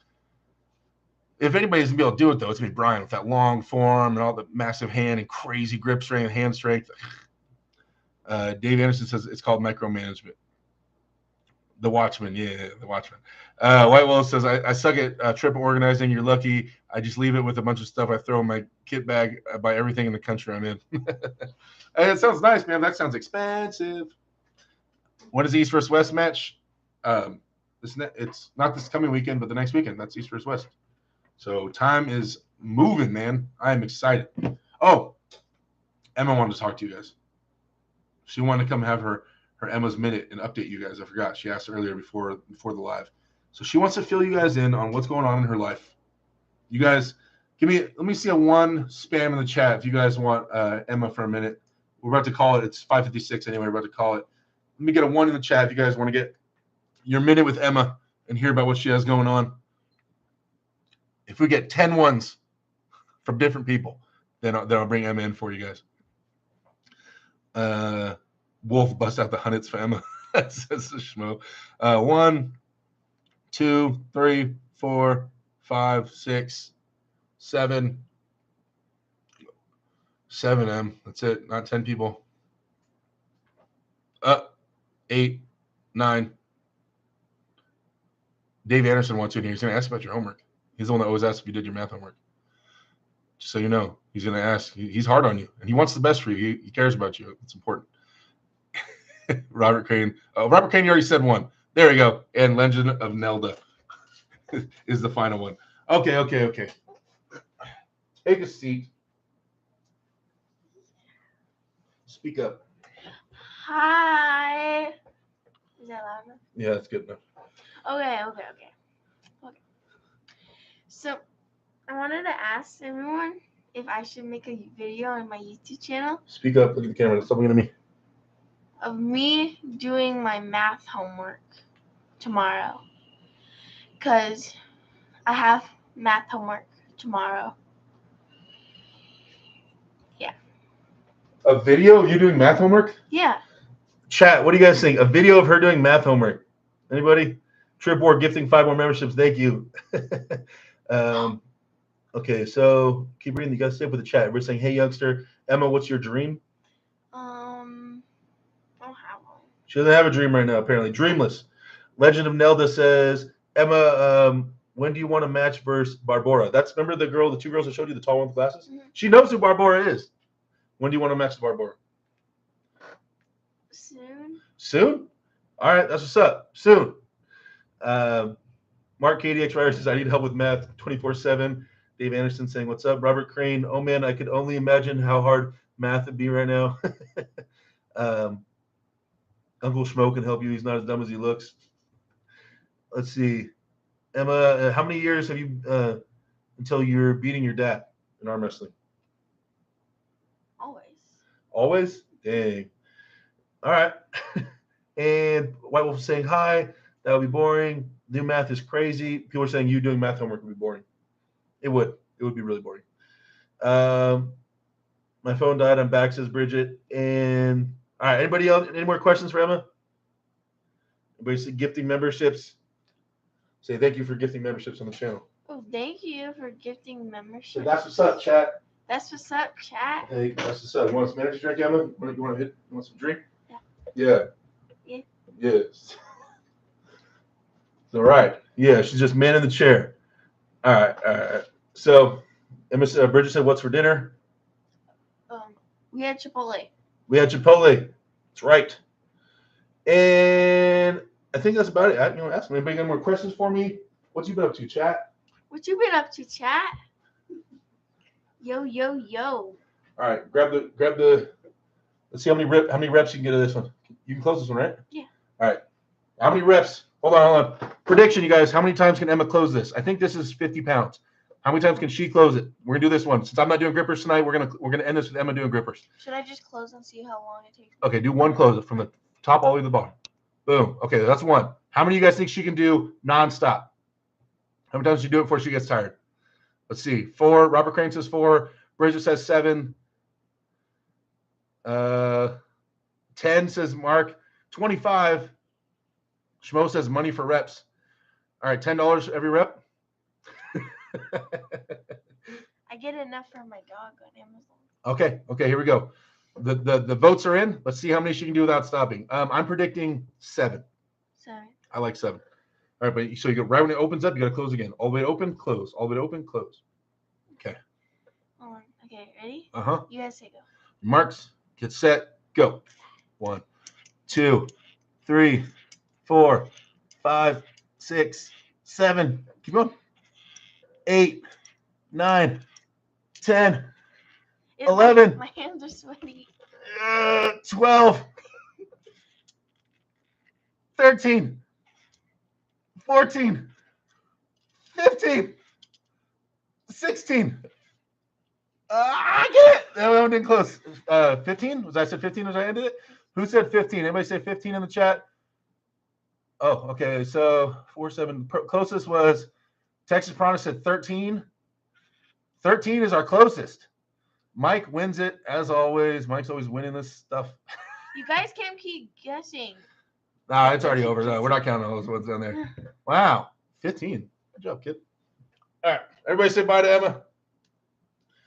If anybody's going to be able to do it, though, it's going to be Brian with that long forearm and all the massive hand and crazy grip strength and hand strength. Dave Anderson says it's called micromanagement. The Watchman, yeah, the Watchman. White Willow says, I suck at trip organizing. You're lucky. I just leave it with a bunch of stuff I throw in my kit bag. I buy everything in the country I'm in. Hey, it sounds nice, man. That sounds expensive. When is the East versus West match? It's not this coming weekend, but the next weekend. That's East versus West. So time is moving, man. I am excited. Oh, Emma wanted to talk to you guys. She wanted to come have her Emma's Minute and update you guys. I forgot. She asked earlier before the live. So she wants to fill you guys in on what's going on in her life. You guys, let me see a one spam in the chat if you guys want Emma for a minute. We're about to call it. It's 5:56 anyway. We're about to call it. Let me get a one in the chat if you guys want to get your minute with Emma and hear about what she has going on. If we get 10 ones from different people, then I'll bring Emma in for you guys. Wolf bust out the hundreds for Emma. Says the Schmo. 1, 2, 3, 4, 5, 6, 7. 7 M. That's it. Not 10 people. 8, 9. Dave Anderson wants you in here. He's going to ask about your homework. He's the one that always asks if you did your math homework. Just so you know, he's going to ask. He's hard on you, and he wants the best for you. He cares about you. It's important. Robert Crane. Oh, Robert Crane, you already said one. There we go. And Legend of Nelda is the final one. Okay. Take a seat. Speak up. Hi. Is that loud enough? Yeah, that's good enough. Okay. So, I wanted to ask everyone if I should make a video on my YouTube channel. Speak up. Look at the camera. Stop looking at me. Of me doing my math homework tomorrow. Because I have math homework tomorrow. Yeah. A video of you doing math homework? Yeah. Chat, what do you guys think? A video of her doing math homework? Anybody? Tripboard gifting 5 more memberships. Thank you. Okay, so keep reading. You guys stay with the chat. We're saying, hey, youngster. Emma, what's your dream? I don't have one. She doesn't have a dream right now, apparently. Dreamless. Legend of Nelda says, Emma, when do you want to match versus Barbora? Remember the 2 girls I showed you, the tall one with glasses? Mm-hmm. She knows who Barbora is. When do you want to match Barbora? Soon. Soon? All right, that's what's up. Soon. Mark KDX Writer says, I need help with math 24/7. Dave Anderson saying, what's up? Robert Crane, oh man, I could only imagine how hard math would be right now. Uncle Schmo can help you. He's not as dumb as he looks. Let's see. Emma, how many years have you until you're beating your dad in arm wrestling? Always. Always? Dang. All right. And White Wolf saying hi. That would be boring. New math is crazy. People are saying you doing math homework would be boring. It would. It would be really boring. My phone died. I'm back, says Bridget. And all right, anybody else? Any more questions for Emma? Anybody see gifting memberships? Say thank you for gifting memberships on the channel. Oh, thank you for gifting membership. So that's what's up, chat. That's what's up, chat. Hey, that's what's up. You want some energy drink, Emma? You want some drink? Yeah. Yeah. Yeah. Yes. All right. Yeah, she's just manning the chair. All right. So, Emma, Bridget said, "What's for dinner?" We had Chipotle. That's right. And I think that's about it. Ask me. Anybody got more questions for me? What you been up to, chat? What you been up to, chat? Yo, yo, yo. All right, grab the. Let's see how many reps you can get of this one. You can close this one, right? Yeah. All right. How many reps? Hold on. Prediction, you guys. How many times can Emma close this? I think this is 50 pounds. How many times can she close it? We're gonna do this one. Since I'm not doing grippers tonight, we're gonna end this with Emma doing grippers. Should I just close and see how long it takes? Okay, do one close it from the top all the way to the bottom. Boom. Okay, that's one. How many of you guys think she can do nonstop? How many times does she do it before she gets tired? Let's see. 4. Robert Crane says 4. Bridget says 7. 10 says Mark. 25. Schmo says money for reps. All right, $10 every rep. I get enough for my dog on Amazon. Okay, here we go. The votes are in. Let's see how many she can do without stopping. I'm predicting 7. 7. I like 7. All right, but so you go right when it opens up, you got to close again. All the way to open, close. All the way to open, close. Okay. Hold on. Okay, ready? You guys say go. Marks, get set, go. 1, 2, 3, 4, 5, 6, 7. Keep going. 8, 9, 10, 11. My hands are sweaty. 12, 13, 14, 15, 16. I get it. That one didn't close. 15? Was I said 15 as I ended it? Who said 15? Anybody say 15 in the chat? Oh, okay. So 4, 7. Closest was Texas Piranha said 13. 13 is our closest. Mike wins it as always. Mike's always winning this stuff. You guys can't keep guessing. Nah, it's already over. No, we're not counting those ones down there. Wow. 15. Good job, kid. All right. Everybody say bye to Emma.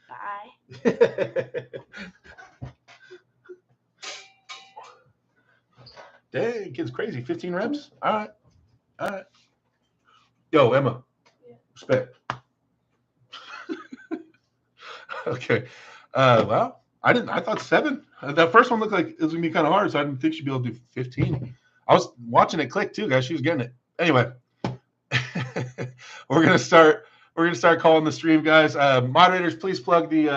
Bye. Dang, kid's crazy. 15 reps? All right. Yo, Emma. Yeah. Respect. Okay. Well, I thought 7. That first one looked like it was gonna be kind of hard, so I didn't think she'd be able to do 15. I was watching it click too, guys. She was getting it. Anyway, we're gonna start calling the stream, guys. Moderators, please plug the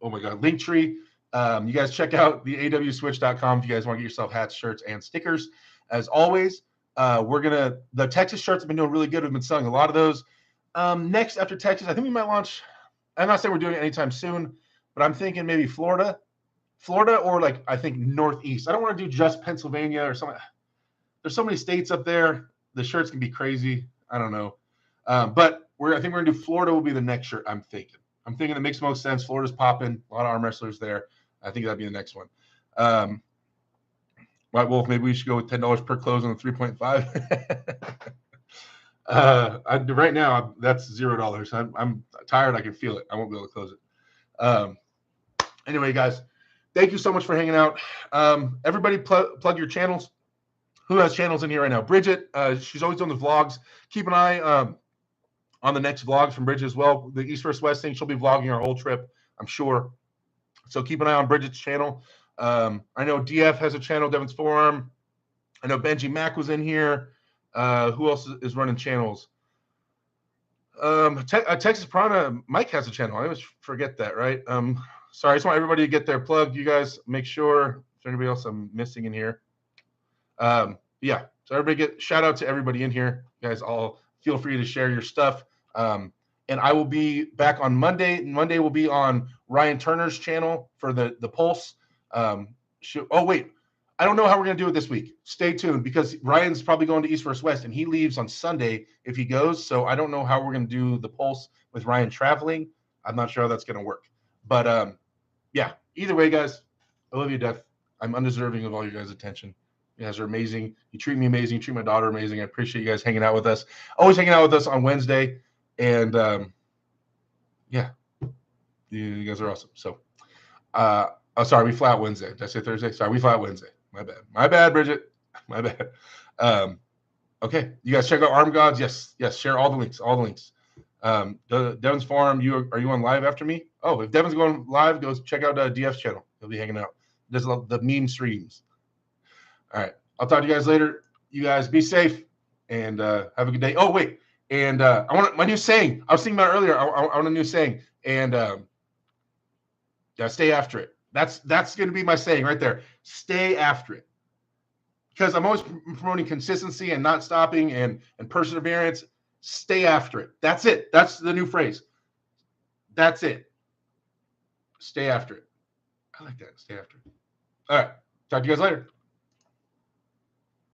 oh my god, link tree. You guys check out the awswitch.com if you guys want to get yourself hats, shirts, and stickers. As always, the Texas shirts have been doing really good. We've been selling a lot of those. Next after Texas, I think we might launch. I'm not saying we're doing it anytime soon, but I'm thinking maybe Florida, or like I think Northeast. I don't want to do just Pennsylvania or something. There's so many states up there. The shirts can be crazy. I don't know, but I think we're gonna do Florida. Will be the next shirt. I'm thinking it makes most sense. Florida's popping. A lot of arm wrestlers there. I think that'd be the next one. White Wolf, maybe we should go with $10 per close on the 3.5. Right now that's $0. I'm tired. I can feel it. I won't be able to close it. Anyway, guys, thank you so much for hanging out. Everybody plug your channels. Who has channels in here right now? Bridget, she's always doing the vlogs. Keep an eye on the next vlogs from Bridget as well. The East vs. West thing, she'll be vlogging our whole trip, I'm sure. So keep an eye on Bridget's channel. I know DF has a channel, Devon's Forum. I know Benji Mack was in here. Who else is running channels? Texas Piranha, Mike has a channel. I always forget that, right? Sorry, I just want everybody to get their plug. You guys make sure if anybody else I'm missing in here. Yeah, so everybody shout out to everybody in here. You guys all feel free to share your stuff. And I will be back on Monday. Monday will be on Ryan Turner's channel for the Pulse. Wait, I don't know how we're going to do it this week. Stay tuned because Ryan's probably going to East vs. West, and he leaves on Sunday if he goes. So I don't know how we're going to do the Pulse with Ryan traveling. I'm not sure how that's going to work. But yeah, either way, guys, I love you to death. I'm undeserving of all your guys' attention. You guys are amazing. You treat me amazing. You treat my daughter amazing. I appreciate you guys hanging out with us. Always hanging out with us on Wednesday. And yeah, you guys are awesome. So, sorry, we fly out Wednesday. Did I say Thursday? Sorry, we fly out Wednesday. My bad. My bad, Bridget. My bad. Okay, you guys check out Arm Gods. Yes. Share all the links. All the links. Devon's Forum. Are you on live after me? Oh, if Devon's going live, go check out DF's channel. He'll be hanging out. There's the meme streams. All right, I'll talk to you guys later. You guys be safe and have a good day. Oh wait, and I want my new saying. I was thinking about it earlier. I want a new saying, and yeah, stay after it. That's going to be my saying right there. Stay after it. Because I'm always promoting consistency and not stopping and perseverance. Stay after it. That's it. That's the new phrase. That's it. Stay after it. I like that. Stay after it. All right. Talk to you guys later.